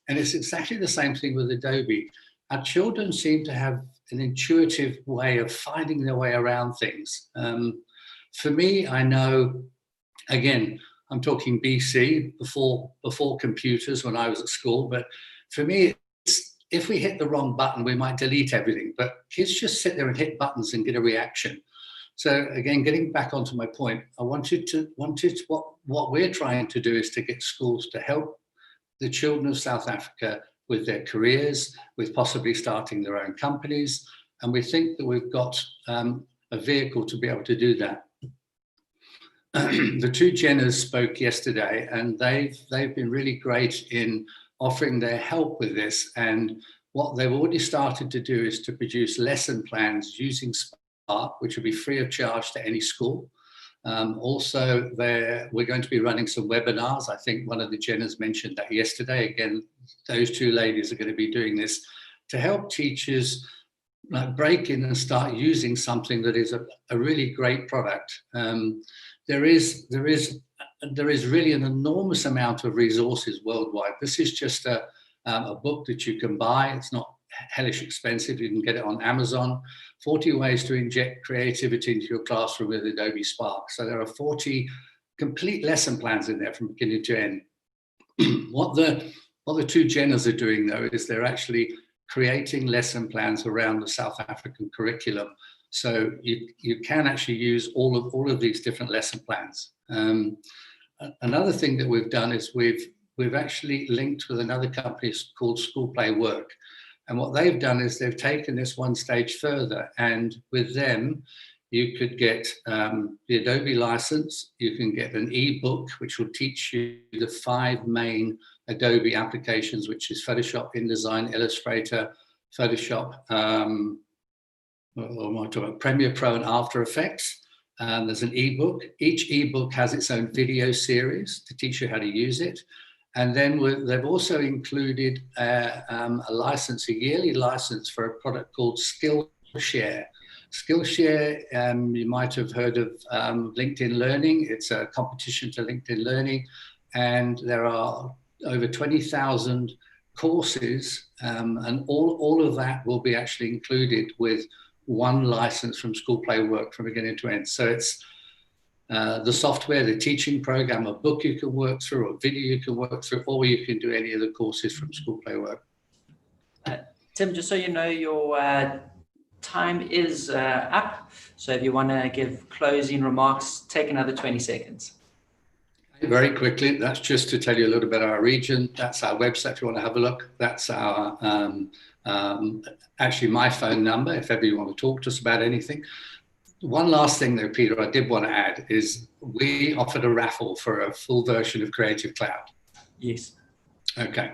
Speaker 9: And it's exactly the same thing with Adobe. Our children seem to have an intuitive way of finding their way around things. For me, I know, again, I'm talking BC, before computers when I was at school, but for me, if we hit the wrong button, we might delete everything, but kids just sit there and hit buttons and get a reaction. So again, getting back onto my point, what we're trying to do is to get schools to help the children of South Africa with their careers, with possibly starting their own companies. And we think that we've got a vehicle to be able to do that. The two Jenners spoke yesterday, and they've been really great in offering their help with this. And what they've already started to do is to produce lesson plans using Spark, which will be free of charge to any school. Also, we're going to be running some webinars. I think one of the Jenners mentioned that yesterday. Again, those two ladies are going to be doing this to help teachers break in and start using something that is a really great product. There is really an enormous amount of resources worldwide. This is just a book that you can buy. It's not hellish expensive. You can get it on Amazon. 40 ways to inject creativity into your classroom with Adobe Spark. So there are 40 complete lesson plans in there from beginning to end. What the two Jenners are doing, though, is they're actually creating lesson plans around the South African curriculum. So you can actually use all of these different lesson plans. Another thing that we've done is we've actually linked with another company called School Play Work. And what they've done is they've taken this one stage further, and with them, you could get the Adobe license, you can get an ebook, which will teach you the 5 main Adobe applications, which is Photoshop, InDesign, Illustrator, Photoshop, Premiere Pro and After Effects. There's an ebook. Each ebook has its own video series to teach you how to use it. And then they've also included a license, a yearly license for a product called Skillshare. Skillshare, you might have heard of LinkedIn Learning. It's a competition to LinkedIn Learning. And there are over 20,000 courses, and all of that will be actually included with one license from School Play Work from beginning to end. So it's the software, the teaching program, a book you can work through, a video you can work through, or you can do any of the courses from School Play Work.
Speaker 1: Tim, just so you know, your time is up. So if you want to give closing remarks, take another 20 seconds.
Speaker 9: Very quickly, that's just to tell you a little bit about our region. That's our website if you want to have a look. That's our actually my phone number if ever you want to talk to us about anything. One last thing though, Peter, I did want to add is we offered a raffle for a full version of Creative Cloud.
Speaker 1: Yes.
Speaker 9: Okay.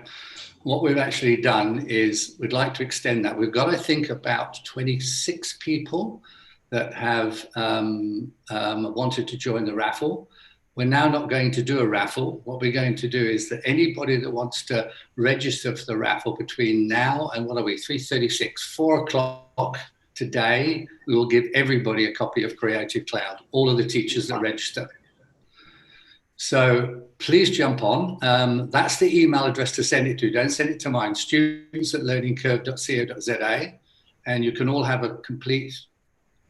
Speaker 9: What we've actually done is we'd like to extend that. We've got, I think, about 26 people that have wanted to join the raffle. We're now not going to do a raffle. What we're going to do is that anybody that wants to register for the raffle between now and 3:36, 4 o'clock today, we will give everybody a copy of Creative Cloud, all of the teachers that register. So please jump on. That's the email address to send it to. Don't send it to mine, students@learningcurve.co.za. And you can all have a complete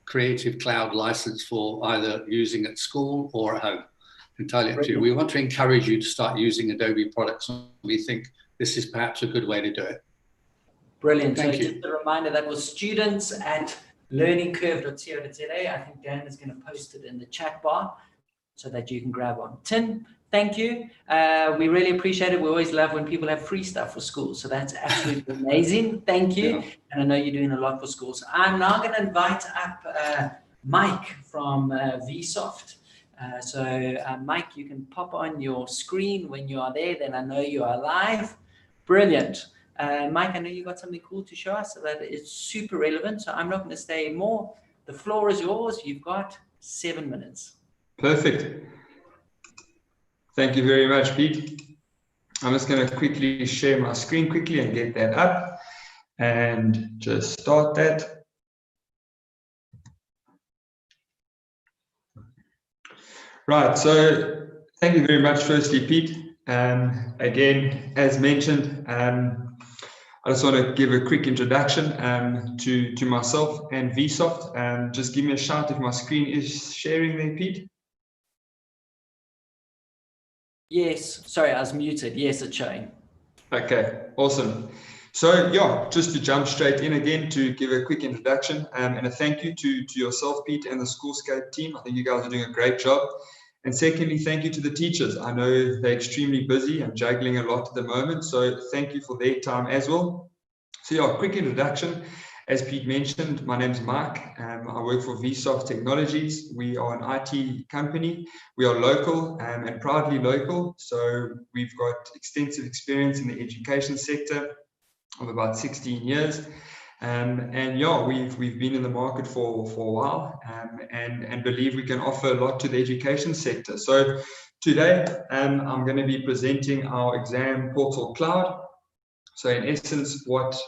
Speaker 9: Creative Cloud license for either using at school or at home. Entirely up to you. We want to encourage you to start using Adobe products. We think this is perhaps a good way to do it.
Speaker 1: Brilliant.
Speaker 9: Thank
Speaker 1: so
Speaker 9: you.
Speaker 1: Just a reminder, that was students@learningcurve.co.za. I think Dan is going to post it in the chat bar so that you can grab on. Tim, thank you. We really appreciate it. We always love when people have free stuff for schools. So that's absolutely amazing. Thank you. Yeah. And I know you're doing a lot for schools. I'm now going to invite up Mike from VSoft. Mike, you can pop on your screen when you are there, then I know you are live. Brilliant. Mike, I know you got something cool to show us so that it's super relevant. So I'm not going to stay more. The floor is yours. You've got 7 minutes.
Speaker 10: Perfect. Thank you very much, Pete. I'm just going to quickly share my screen quickly and get that up and just start that. Right, so thank you very much, firstly, Pete. Again, as mentioned, I just want to give a quick introduction to myself and VSoft. Just give me a shout if my screen is sharing there, Pete.
Speaker 1: Yes, sorry, I was muted. Yes, it's showing.
Speaker 10: Okay, awesome. So yeah, just to jump straight in again to give a quick introduction and a thank you to yourself, Pete, and the Schoolscape team. I think you guys are doing a great job. And secondly, thank you to the teachers. I know they're extremely busy and juggling a lot at the moment, so thank you for their time as well. So yeah, quick introduction. As Pete mentioned, my name's Mike. I work for VSoft Technologies. We are an IT company. We are local and proudly local. So we've got extensive experience in the education sector of about 16 years. And yeah, we've been in the market for a while, and believe we can offer a lot to the education sector. So today, I'm going to be presenting our exam portal cloud. So in essence, what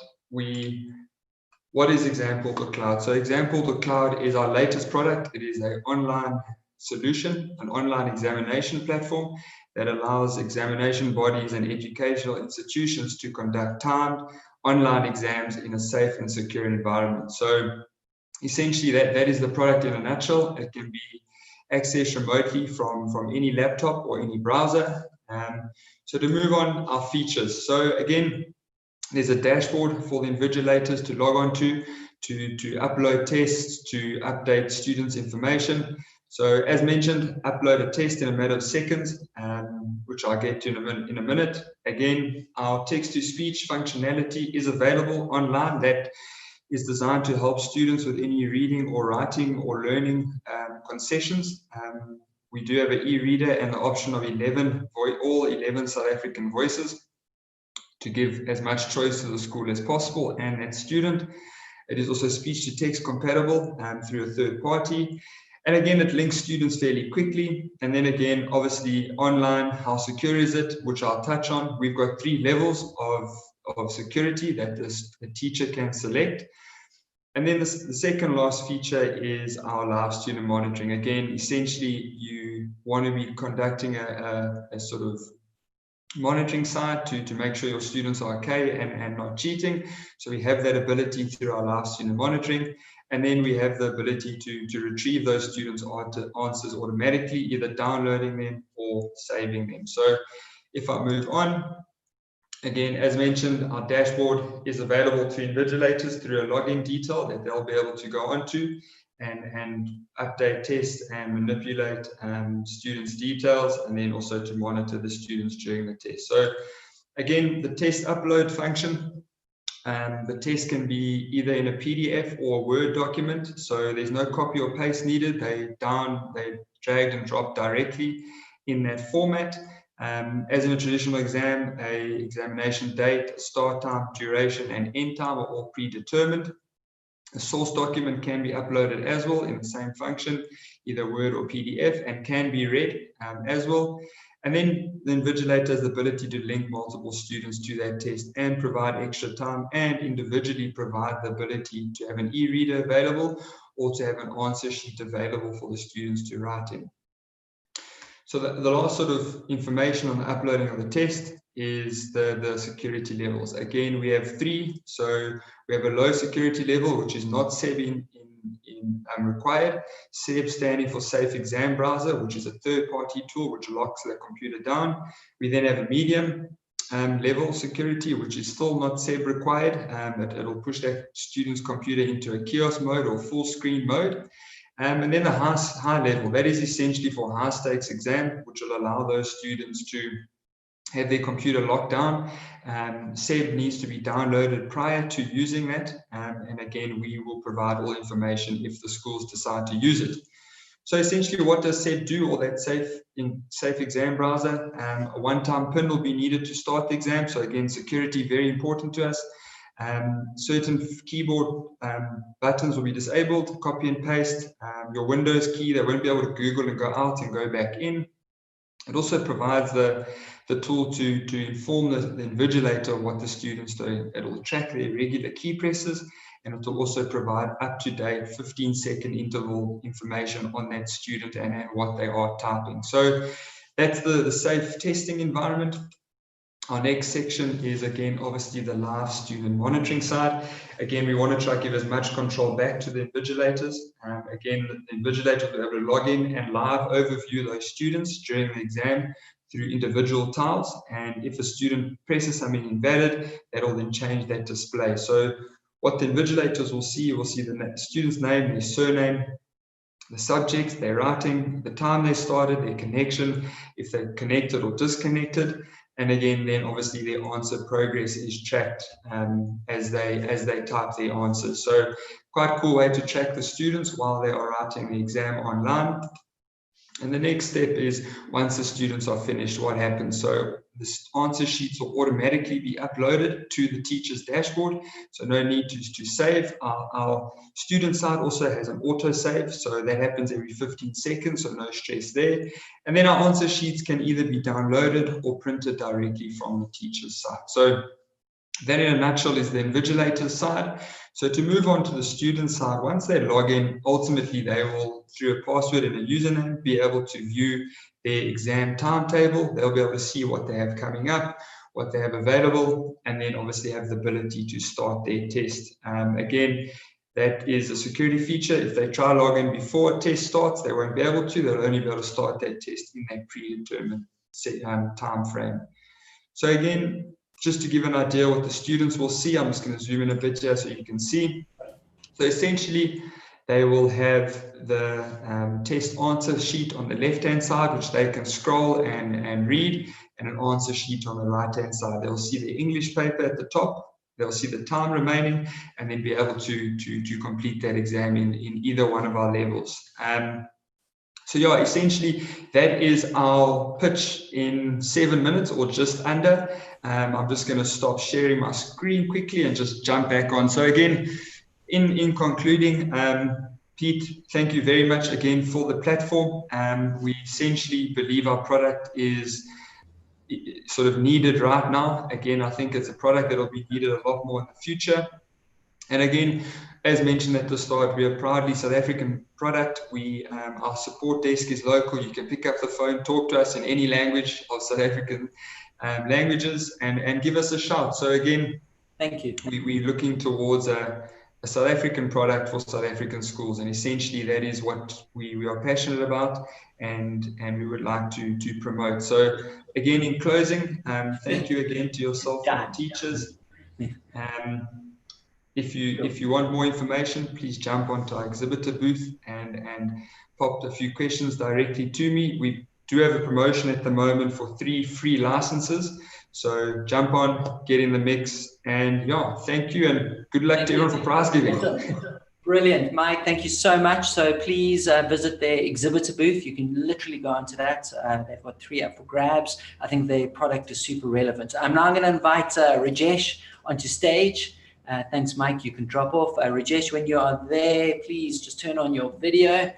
Speaker 10: is Exam Portal Cloud? So Exam Portal Cloud is our latest product. It is an online solution, an online examination platform that allows examination bodies and educational institutions to conduct timed online exams in a safe and secure environment. So essentially that is the product in a nutshell. It can be accessed remotely from any laptop or any browser. So to move on, our features. So again, there's a dashboard for the invigilators to log on to upload tests, to update students' information. So as mentioned, upload a test in a matter of seconds, which I'll get to in a minute. Again, our text-to-speech functionality is available online. That is designed to help students with any reading or writing or learning concessions. We do have an e-reader and the option of all 11 South African voices, to give as much choice to the school as possible and that student. It is also speech-to-text compatible through a third party. And again, it links students fairly quickly. And then again, obviously online, how secure is it, which I'll touch on. We've got 3 levels of security that the teacher can select. And then the second last feature is our live student monitoring. Again, essentially, you want to be conducting a sort of monitoring side to make sure your students are okay and not cheating. So we have that ability through our live student monitoring. And then we have the ability to retrieve those students' answers automatically, either downloading them or saving them. So if I move on, again, as mentioned, our dashboard is available to invigilators through a login detail that they'll be able to go onto and update, test, and manipulate students' details, and then also to monitor the students during the test. So again, the test upload function, the test can be either in a PDF or a Word document, so there's no copy or paste needed. They drag and drop directly in that format. As in a traditional exam, an examination date, start time, duration, and end time are all predetermined. A source document can be uploaded as well in the same function, either Word or PDF, and can be read as well. And then the invigilator has the ability to link multiple students to that test and provide extra time, and individually provide the ability to have an e-reader available or to have an answer sheet available for the students to write in. So the last sort of information on the uploading of the test is the security levels. Again, we have 3. So we have a low security level, which is not SEB required. SEB standing for Safe Exam Browser, which is a third-party tool which locks the computer down. We then have a medium level security, which is still not SEB required, but it'll push that student's computer into a kiosk mode or full screen mode. And then the high level, that is essentially for high stakes exam, which will allow those students to have their computer locked down. SEB needs to be downloaded prior to using that. And again, we will provide all information if the schools decide to use it. So essentially, what does SEB do, or that Safe Exam Browser? A one-time PIN will be needed to start the exam. So again, security, very important to us. Certain keyboard buttons will be disabled, copy and paste. Your Windows key, they won't be able to Google and go out and go back in. It also provides the tool to inform the invigilator of what the students do. It will track their regular key presses, and it will also provide up-to-date 15-second interval information on that student and what they are typing. So that's the safe testing environment. Our next section is, again, obviously the live student monitoring side. Again, we want to try to give as much control back to the invigilators. Again, the invigilator will be able to log in and live overview those students during the exam through individual tiles. And if a student presses something invalid, that will then change that display. So what the invigilators will see the student's name, their surname, the subjects, their writing, the time they started, their connection, if they're connected or disconnected. And again, then obviously their answer progress is tracked as they type their answers. So quite a cool way to track the students while they are writing the exam online. And the next step is, once the students are finished, what happens? So the answer sheets will automatically be uploaded to the teacher's dashboard. So no need to save. Our student side also has an auto save. So that happens every 15 seconds. So no stress there. And then our answer sheets can either be downloaded or printed directly from the teacher's side. So that in a nutshell is the invigilator side. So to move on to the student side, once they log in, ultimately they will, through a password and a username, be able to view their exam timetable. They'll be able to see what they have coming up, what they have available, and then obviously have the ability to start their test. Again, that is a security feature. If they try log in before a test starts, they won't be able to. They'll only be able to start that test in that predetermined time frame. So again, just to give an idea what the students will see, I'm just going to zoom in a bit here so you can see. So essentially, they will have the test answer sheet on the left-hand side, which they can scroll and read, and an answer sheet on the right-hand side. They'll see the English paper at the top, they'll see the time remaining, and then be able to complete that exam in either one of our levels. So yeah, essentially that is our pitch in 7 minutes or just under. I'm just going to stop sharing my screen quickly and just jump back on. So again, in concluding, Pete, thank you very much again for the platform. We essentially believe our product is sort of needed right now. Again, I think it's a product that will be needed a lot more in the future. And again, as mentioned at the start, we are proudly South African product. Our support desk is local. You can pick up the phone, talk to us in any language of South African languages, and give us a shout. So again,
Speaker 1: thank you.
Speaker 10: We're looking towards a South African product for South African schools, and essentially that is what we are passionate about, and we would like to promote. So again, in closing, thank you again to yourself and the teachers. If you want more information, please jump onto our exhibitor booth and pop a few questions directly to me. We do have a promotion at the moment for 3 free licenses. So jump on, get in the mix, and yeah, thank you and good luck to everyone for prize giving.
Speaker 1: Brilliant, Mike. Thank you so much. So please visit their exhibitor booth. You can literally go onto that. They've got 3 up for grabs. I think their product is super relevant. I'm now going to invite Rajesh onto stage. Thanks, Mike. You can drop off. Rajesh, when you are there, please just turn on your video.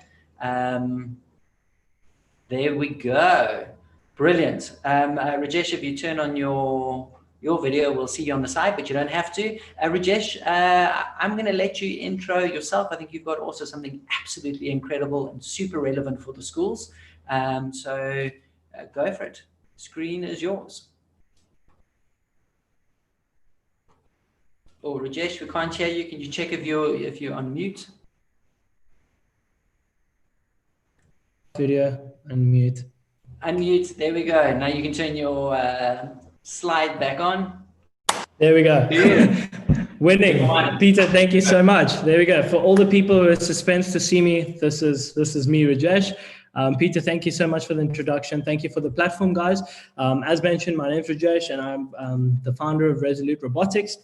Speaker 1: There we go. Brilliant. Rajesh, if you turn on your video, we'll see you on the side, but you don't have to. Rajesh, I'm going to let you intro yourself. I think you've got also something absolutely incredible and super relevant for the schools. So go for it. Screen is yours. Oh, Rajesh, we can't hear you. Can you check if you're on mute?
Speaker 11: Video, unmute.
Speaker 1: Unmute. There we go. Now you can turn your slide back on.
Speaker 11: There we go. Winning. Peter, thank you so much. There we go. For all the people who are suspense to see me, this is me, Rajesh. Peter, thank you so much for the introduction. Thank you for the platform, guys. As mentioned, my name is Rajesh, and I'm the founder of Resolute Robotics.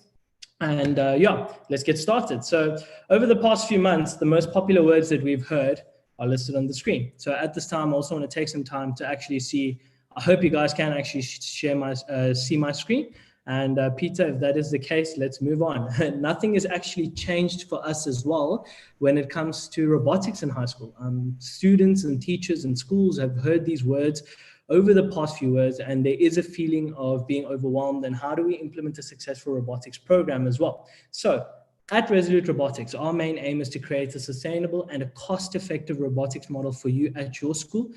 Speaker 11: And yeah, let's get started. So over the past few months, the most popular words that we've heard are listed on the screen. So at this time, I also want to take some time to actually see, I hope you guys can actually see my screen. And Peter, if that is the case, let's move on. Nothing has actually changed for us as well when it comes to robotics in high school. Students and teachers and schools have heard these words over the past few years, and there is a feeling of being overwhelmed, and how do we implement a successful robotics program as well? So at Resolute Robotics, our main aim is to create a sustainable and a cost-effective robotics model for you at your school.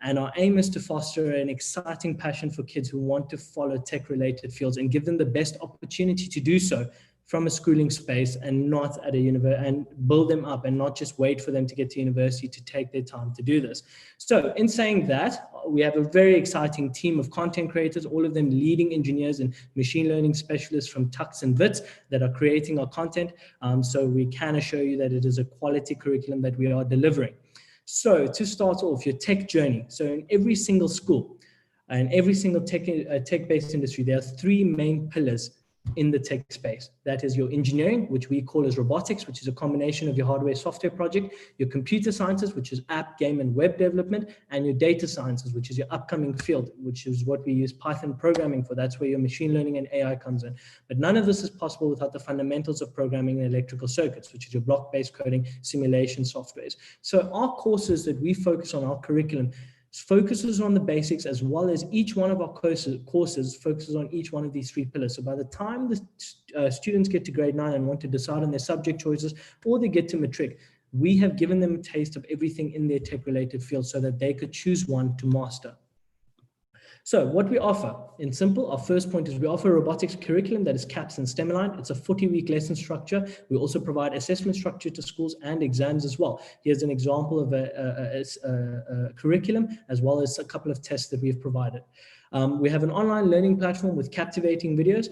Speaker 11: And our aim is to foster an exciting passion for kids who want to follow tech-related fields and give them the best opportunity to do so from a schooling space and not at a university, and build them up and not just wait for them to get to university to take their time to do this. So in saying that, we have a very exciting team of content creators, all of them leading engineers and machine learning specialists from Tux and Wits that are creating our content. So we can assure you that it is a quality curriculum that we are delivering. So to start off your tech journey, so in every single school and every single tech-based industry, there are 3 main pillars in the tech space. That is your engineering, which we call as robotics, which is a combination of your hardware software project, your computer sciences, which is app, game, and web development, and your data sciences, which is your upcoming field, which is what we use Python programming for. That's where your machine learning and AI comes in. But none of this is possible without the fundamentals of programming and electrical circuits, which is your block-based coding, simulation softwares. So our courses that we focus on, our curriculum, focuses on the basics, as well as each one of our courses focuses on each one of these three pillars. So by the time the students get to grade 9 and want to decide on their subject choices, or they get to matric, we have given them a taste of everything in their tech related field so that they could choose one to master. So what we offer, in simple, our first point is we offer a robotics curriculum that is CAPS and STEM aligned. It's a 40-week lesson structure. We also provide assessment structure to schools and exams as well. Here's an example of a curriculum, as well as a couple of tests that we've provided. We have an online learning platform with captivating videos.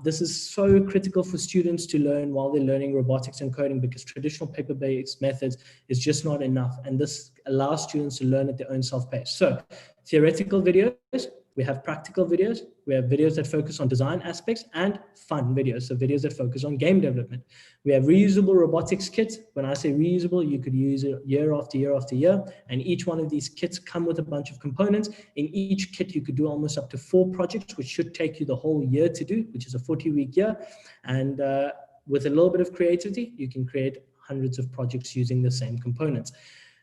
Speaker 11: This is so critical for students to learn while they're learning robotics and coding, because traditional paper-based methods is just not enough. And this allows students to learn at their own self-pace. So theoretical videos, we have practical videos, we have videos that focus on design aspects, and fun videos, so videos that focus on game development. We have reusable robotics kits. When I say reusable, you could use it year after year after year, and each one of these kits come with a bunch of components. In each kit, you could do almost up to 4 projects, which should take you the whole year to do, which is a 40-week year. And with a little bit of creativity, you can create hundreds of projects using the same components.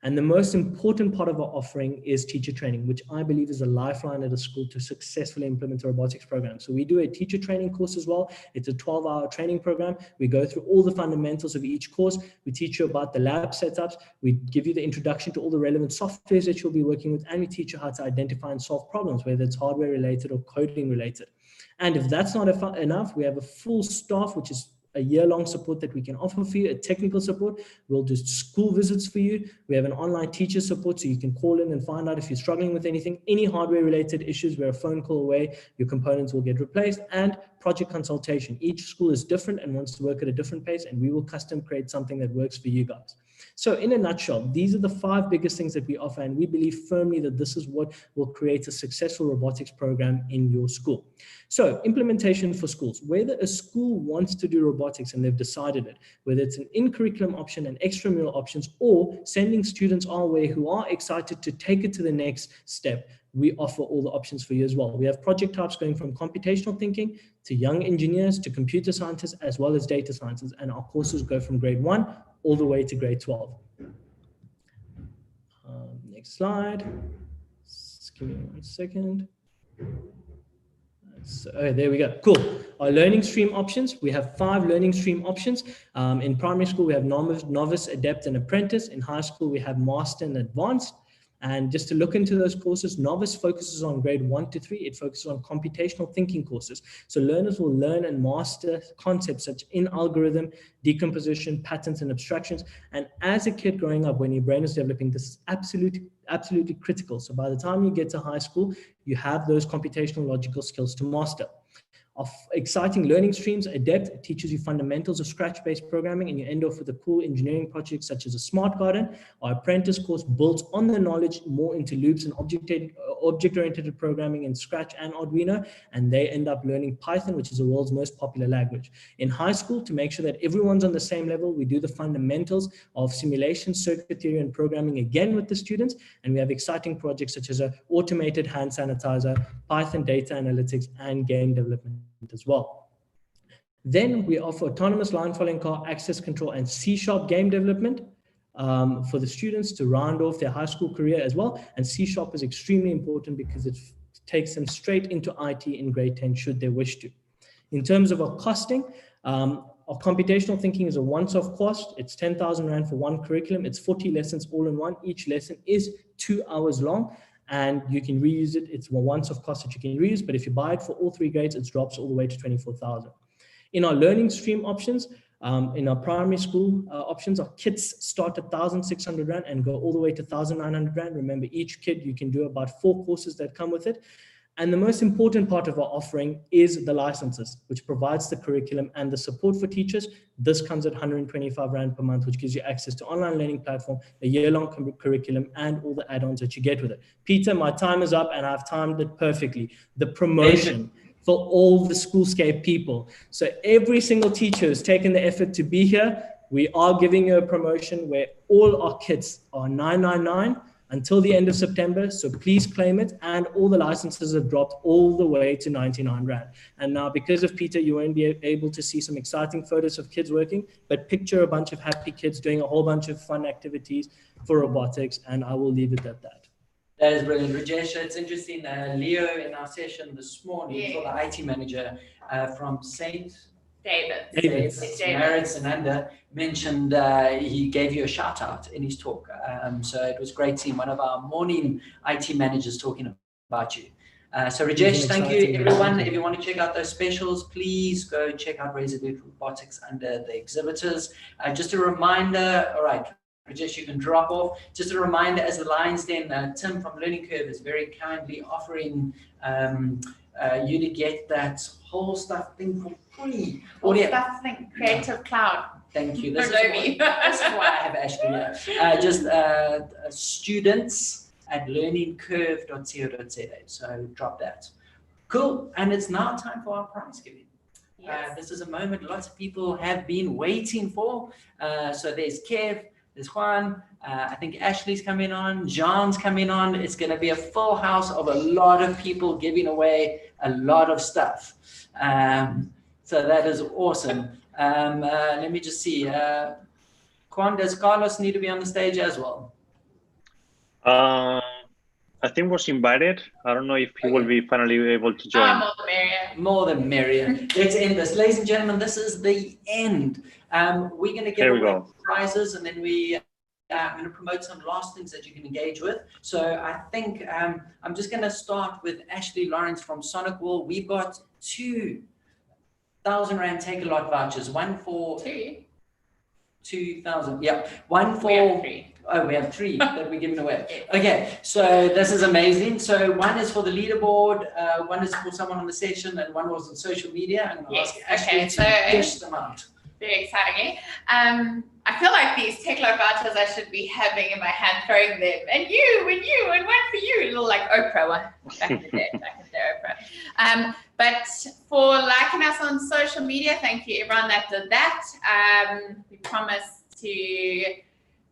Speaker 11: And the most important part of our offering is teacher training, which I believe is a lifeline at a school to successfully implement a robotics program. So we do a teacher training course as well. It's a 12-hour training program. We go through all the fundamentals of each course. We teach you about the lab setups. We give you the introduction to all the relevant softwares that you'll be working with, and we teach you how to identify and solve problems, whether it's hardware related or coding related. And if that's not enough, we have a full staff, which is a year-long support that we can offer for you, a technical support. We'll do school visits for you. We have an online teacher support, so you can call in and find out if you're struggling with anything, any hardware-related issues. We're a phone call away. Your components will get replaced, and project consultation. Each school is different and wants to work at a different pace, and we will custom create something that works for you guys. So in a nutshell, these are the 5 biggest things that we offer, and we believe firmly that this is what will create a successful robotics program in your school. So implementation for schools, whether a school wants to do robotics and they've decided it, whether it's an in-curriculum option and extramural options, or sending students our way who are excited to take it to the next step, we offer all the options for you as well. We have project types going from computational thinking to young engineers to computer scientists, as well as data sciences. And our courses go from grade 1 all the way to grade 12. Next slide. Just give me 1 second. So, there we go. Cool. Our learning stream options. We have 5 learning stream options. In primary school, we have novice, adept, and apprentice. In high school, we have master and advanced. And just to look into those courses, novice focuses on grade 1 to 3. It focuses on computational thinking courses. So learners will learn and master concepts such in algorithm, decomposition, patterns, and abstractions. And as a kid growing up, when your brain is developing, this is absolutely critical. So by the time you get to high school, you have those computational logical skills to master. Of exciting learning streams, Adept teaches you fundamentals of Scratch-based programming, and you end off with a cool engineering project such as a smart garden. Our apprentice course builds on the knowledge more into loops and object-oriented programming in Scratch and Arduino, and they end up learning Python, which is the world's most popular language. In high school, to make sure that everyone's on the same level, we do the fundamentals of simulation, circuit theory, and programming again with the students, and we have exciting projects such as an automated hand sanitizer, Python data analytics, and game development as well. Then we offer autonomous line following car, access control, and C# game development for the students to round off their high school career as well. And C# is extremely important because it takes them straight into IT in grade 10 should they wish to. In terms of our costing, our computational thinking is a once-off cost. It's 10,000 Rand for 1 curriculum. It's 40 lessons all in one. Each lesson is 2 hours long, and you can reuse it. It's a once-off cost that you can reuse, but if you buy it for all 3 grades, it drops all the way to 24,000. In our learning stream options, in our primary school options, our kits start at 1,600 Rand and go all the way to 1,900 Rand. Remember, each kit, you can do about 4 courses that come with it. And the most important part of our offering is the licenses, which provides the curriculum and the support for teachers. This comes at 125 Rand per month, which gives you access to online learning platform, a year-long curriculum, and all the add-ons that you get with it. Peter, my time is up and I've timed it perfectly. The promotion for all the Schoolscape people. So every single teacher has taken the effort to be here. We are giving you a promotion where all our kits are $999 until the end of September. So please claim it. And all the licenses have dropped all the way to 99 Rand. And now because of Peter, you won't be able to see some exciting photos of kids working, but picture a bunch of happy kids doing a whole bunch of fun activities for robotics. And I will leave it at that.
Speaker 1: That is brilliant. Rajesh, it's interesting. Leo in our session this morning for the IT manager from St.
Speaker 2: David
Speaker 1: Maritz Ananda mentioned he gave you a shout out in his talk. So it was great seeing one of our morning IT managers talking about you. So Rajesh, thank you everyone. If you want to check out those specials, please go check out Resolute Robotics under the exhibitors. Just a reminder, all right, Rajesh, you can drop off. Just a reminder, as the Lions Den, Tim from Learning Curve is very kindly offering you to get that whole stuff thing for free.
Speaker 2: Creative Cloud.
Speaker 1: Thank you. This is why I have Ashley here. Just students at learningcurve.co.za. So drop that. Cool. And it's now time for our prize giving. Yes. This is a moment lots of people have been waiting for. So there's Kev, there's Juan, I think Ashley's coming on, John's coming on. It's going to be a full house of a lot of people giving away a lot of stuff. So that is awesome. Let me just see. Juan, does Carlos need to be on the stage as well?
Speaker 12: I think was invited. I don't know if he will be finally able to join.
Speaker 2: More the merrier.
Speaker 1: More the merrier. Let's end this. Ladies and gentlemen, this is the end. We're going to give away prizes, and then I'm going to promote some last things that you can engage with. So I think I'm just going to start with Ashley Lawrence from Sonic Wall. We've got 2,000 Rand Take-A-Lot vouchers. One for 2,000. Yeah. One for...
Speaker 2: We have 3.
Speaker 1: Oh, we have 3 that we're giving away. Okay, so this is amazing. So one is for the leaderboard, one is for someone on the session, and one was on social media. And
Speaker 2: yes.
Speaker 1: Okay, so dish them out.
Speaker 2: Very exciting. I feel like these Take-A-Lot vouchers I should be having in my hand, throwing them, and one for you, a little like Oprah one back in the day, Oprah. But for liking us on social media, thank you everyone that did that. We promise to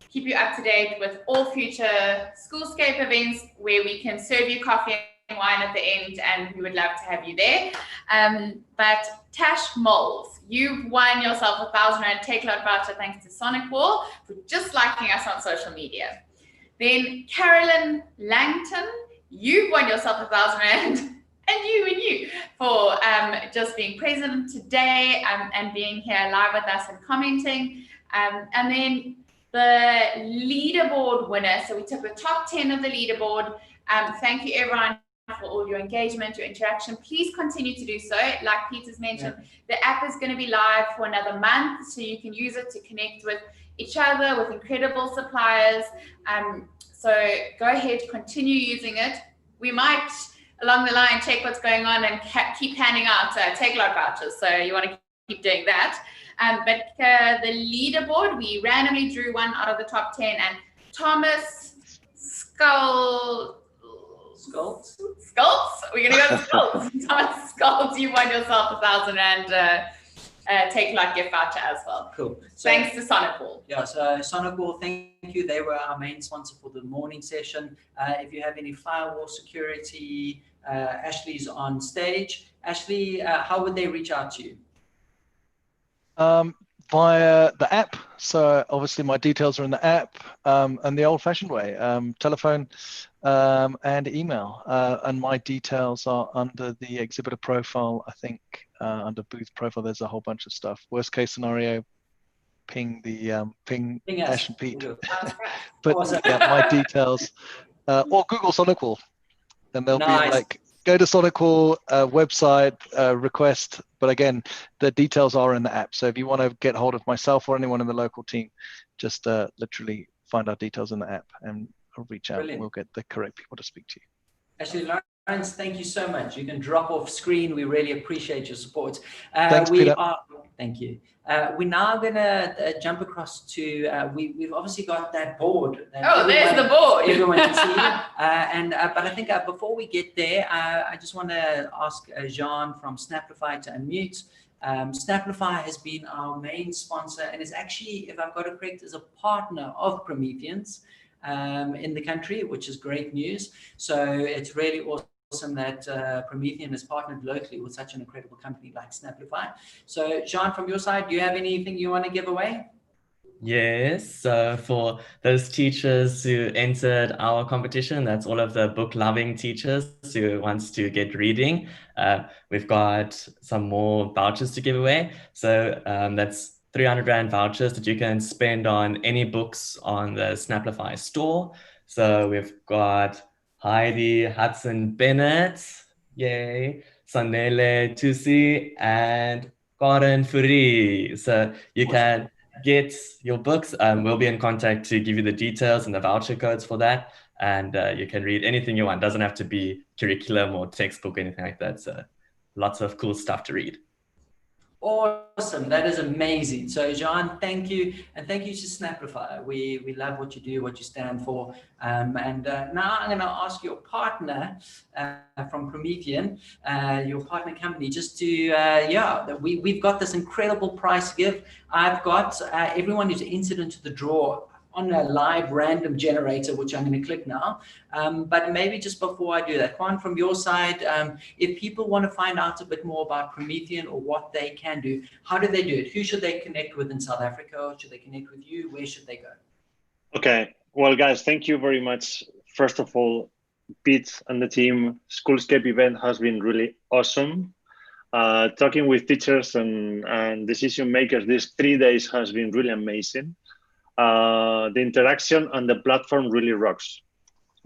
Speaker 2: keep you up to date with all future Schoolscape events where we can serve you coffee and wine at the end, and we would love to have you there. But Tash Moles, you've won yourself a 1,000 Rand Take-A-Lot voucher thanks to Sonic Wall for just liking us on social media. Then Carolyn Langton, you've won yourself a 1,000 Rand, and you for just being present today and being here live with us and commenting. And then the leaderboard winner. So we took the top 10 of the leaderboard. Thank you everyone for all your engagement, your interaction. Please continue to do so. Like Peter's mentioned, the app is going to be live for another month, so you can use it to connect with each other, with incredible suppliers. So go ahead, continue using it. We might, along the line, check what's going on and keep handing out Take-A-Lot vouchers. So you want to keep doing that. But the leaderboard, we randomly drew one out of the top 10, and Thomas Skulls. We're gonna go to Skulls. Thomas Skulls, you won yourself a 1,000 Rand Take-A-Lot gift voucher as well.
Speaker 1: Cool. So,
Speaker 2: thanks to Sonic Wall.
Speaker 1: Yeah, so Sonic Wall, thank you. They were our main sponsor for the morning session. If you have any firewall security, Ashley's on stage. Ashley, how would they reach out to you?
Speaker 13: Via the app. So obviously my details are in the app, and the old-fashioned way, telephone and email. And my details are under the exhibitor profile. I think under booth profile, there's a whole bunch of stuff. Worst case scenario, ping Ash and Pete. But awesome. Yeah, my details, or Google Sonic Wall, and they'll be like, go to Sonic Wall website, request. But again, the details are in the app. So if you want to get hold of myself or anyone in the local team, just literally find our details in the app and reach out. Brilliant. We'll get the correct people to speak to you.
Speaker 1: Ashley Lawrence, thank you so much. You can drop off screen. We really appreciate your support.
Speaker 13: Thanks, Peter.
Speaker 1: Thank you. We're now going to jump across to, we've obviously got that board.
Speaker 2: There's the board.
Speaker 1: Everyone can see. But I think before we get there, I just want to ask Jean from Snaplify to unmute. Snaplify has been our main sponsor and is actually, if I've got it correct, is a partner of Prometheans in the country, which is great news. So it's really awesome that Promethean has partnered locally with such an incredible company like Snaplify. So Jean, from your side, do you have anything you want to give away?
Speaker 4: Yes, so for those teachers who entered our competition, that's all of the book-loving teachers who wants to get reading. We've got some more vouchers to give away. So that's 300 Rand vouchers that you can spend on any books on the Snaplify store. So we've got Heidi Hudson Bennett, yay, Sanele Tusi, and Karen Furi. So you can get your books. We'll be in contact to give you the details and the voucher codes for that. And you can read anything you want. Doesn't have to be curriculum or textbook or anything like that. So lots of cool stuff to read.
Speaker 1: Awesome. That is amazing. So Jean, thank you. And thank you to Snaplify. We love what you do, what you stand for. And now I'm going to ask your partner from Promethean, your partner company, just to, we've got this incredible prize to give. I've got everyone who's entered into the draw on a live random generator, which I'm going to click now. But maybe just before I do that, Juan, from your side, if people want to find out a bit more about Promethean or what they can do, how do they do it? Who should they connect with in South Africa? Or should they connect with you? Where should they go?
Speaker 12: Okay. Well, guys, thank you very much. First of all, Pete and the team, Schoolscape event has been really awesome. Talking with teachers and decision makers these 3 days has been really amazing. The interaction on the platform really rocks.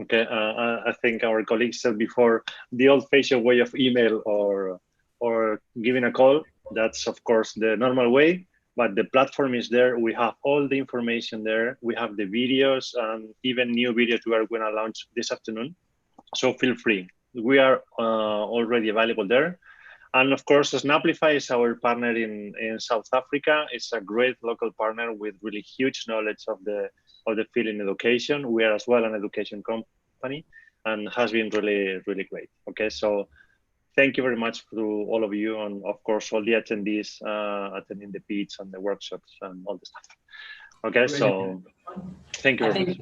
Speaker 12: Okay, I think our colleagues said before, the old-fashioned way of email or giving a call, that's of course the normal way, but the platform is there. We have all the information there. We have the videos and even new videos we are going to launch this afternoon. So feel free. We are already available there. And of course, Snaplify is our partner in South Africa. It's a great local partner with really huge knowledge of the field in education. We are as well an education company and has been really, really great. Okay, so thank you very much to all of you and of course all the attendees attending the pitch and the workshops and all the stuff. Okay, really so thank you very much.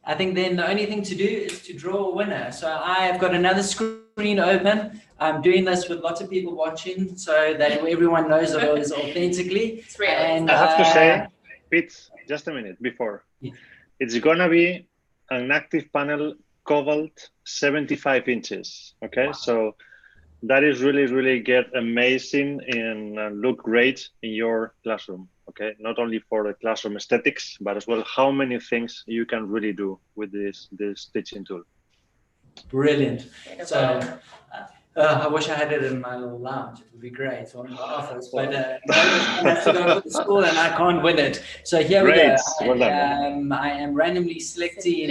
Speaker 1: I think then the only thing to do is to draw a winner. So I've got another screen open. I'm doing this with lots of people watching so that everyone knows that it is authentically.
Speaker 2: It's real.
Speaker 12: And I have to say, Pete, just a minute before. Yeah. It's gonna be an active panel Cobalt 75 inches. Okay, wow. So that is really, really get amazing and look great in your classroom. Okay, not only for the classroom aesthetics, but as well how many things you can really do with this teaching tool.
Speaker 1: Brilliant. So I wish I had it in my little lounge. It would be great, or in my office. But I have to go to the school and I can't win it. So here we go. I am randomly selecting.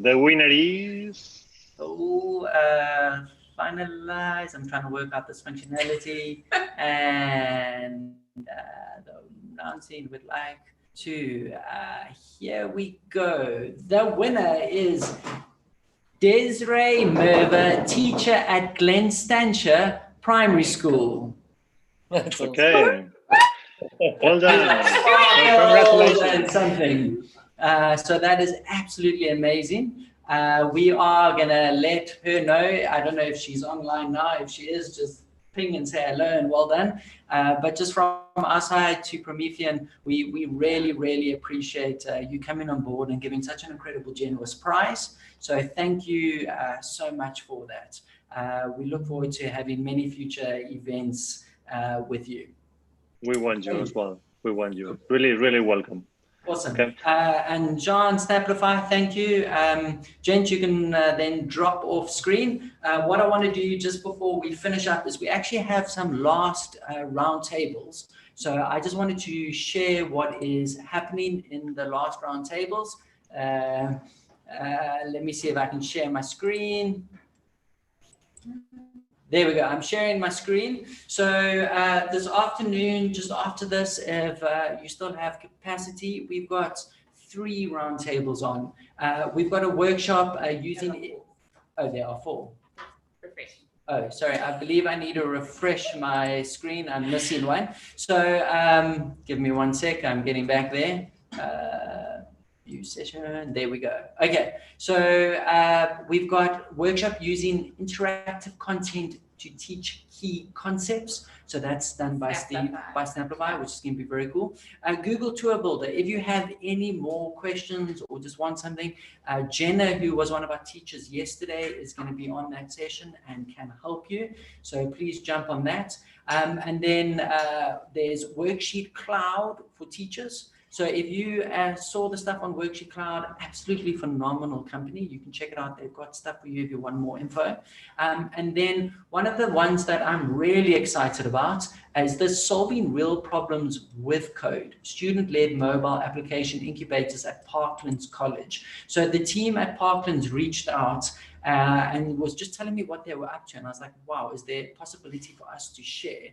Speaker 12: The winner is.
Speaker 1: Finalize. I'm trying to work out this functionality and the announcing would like to. Here we go. The winner is Desiree Merva, teacher at Glen Stanshire Primary School.
Speaker 12: Okay. Well done.
Speaker 1: Congratulations. Something. So that is absolutely amazing. We are going to let her know. I don't know if she's online now. If she is, just ping and say hello and well done. But just from our side to Promethean, we really, really appreciate you coming on board and giving such an incredible, generous prize. So thank you so much for that. We look forward to having many future events with you.
Speaker 12: We want you as well. We want you. Really, really welcome.
Speaker 1: Awesome. Okay. And John, Snaplify, thank you. Gent, you can then drop off screen. What I want to do just before we finish up is we actually have some last round tables. So I just wanted to share what is happening in the last round tables. Let me see if I can share my screen. There we go. I'm sharing my screen. So this afternoon, just after this, if you still have capacity, we've got 3 roundtables on. We've got a workshop using... Oh, there are 4.
Speaker 2: Refresh.
Speaker 1: Oh, sorry. I believe I need to refresh my screen. I'm missing one. So give me 1 sec. I'm getting back there. View session. There we go. Okay. So we've got workshop using interactive content to teach key concepts. So that's done by Steve, by Snaplify, which is going to be very cool. Google Tour Builder. If you have any more questions or just want something, Jenna, who was one of our teachers yesterday, is going to be on that session and can help you. So please jump on that. And then there's Worksheet Cloud for teachers. So if you saw the stuff on Worksheet Cloud, absolutely phenomenal company. You can check it out. They've got stuff for you if you want more info. And then one of the ones that I'm really excited about is the Solving Real Problems with Code, student-led mobile application incubators at Parklands College. So the team at Parklands reached out and was just telling me what they were up to. And I was like, wow, is there a possibility for us to share?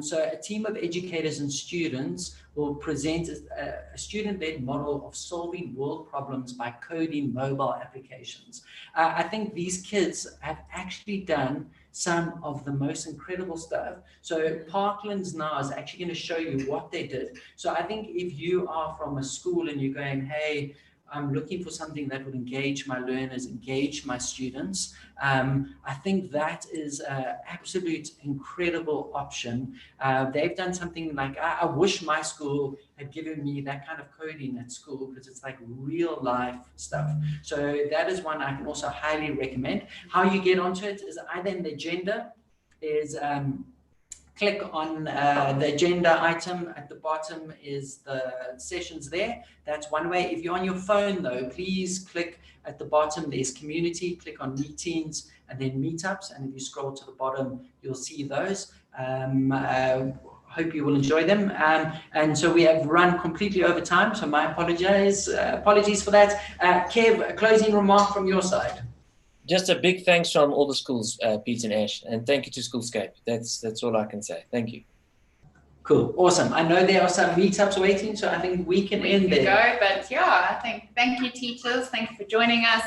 Speaker 1: So a team of educators and students will present a student-led model of solving world problems by coding mobile applications. I think these kids have actually done some of the most incredible stuff. So Parklands now is actually going to show you what they did. So I think if you are from a school and you're going, hey, I'm looking for something that would engage my learners, engage my students. I think that is an absolute incredible option. They've done something like, I wish my school had given me that kind of coding at school, because it's like real life stuff. So that is one I can also highly recommend. How you get onto it is either in the agenda, is click on the agenda item at the bottom is the sessions there. That's one way. If you're on your phone though, please click at the bottom. There's community, click on meetings and then meetups. And if you scroll to the bottom, you'll see those. Hope you will enjoy them. And so we have run completely over time. So my apologies for that. Kev, a closing remark from your side.
Speaker 3: Just a big thanks from all the schools, Pete and Ash, and thank you to Schoolscape. That's all I can say. Thank you.
Speaker 1: Cool, awesome. I know there are some meetups waiting, so I think we can end there.
Speaker 2: Go, but yeah, I think thank you, teachers. Thank you for joining us.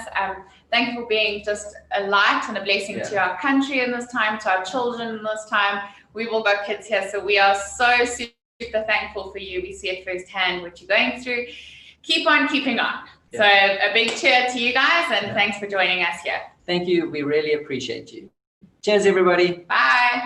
Speaker 2: Thank you for being just a light and a blessing to our country in this time, to our children in this time. We've all got kids here, so we are so super thankful for you. We see it firsthand what you're going through. Keep on keeping on. So a big cheer to you guys, and thanks for joining us here.
Speaker 1: Thank you. We really appreciate you. Cheers, everybody.
Speaker 2: Bye.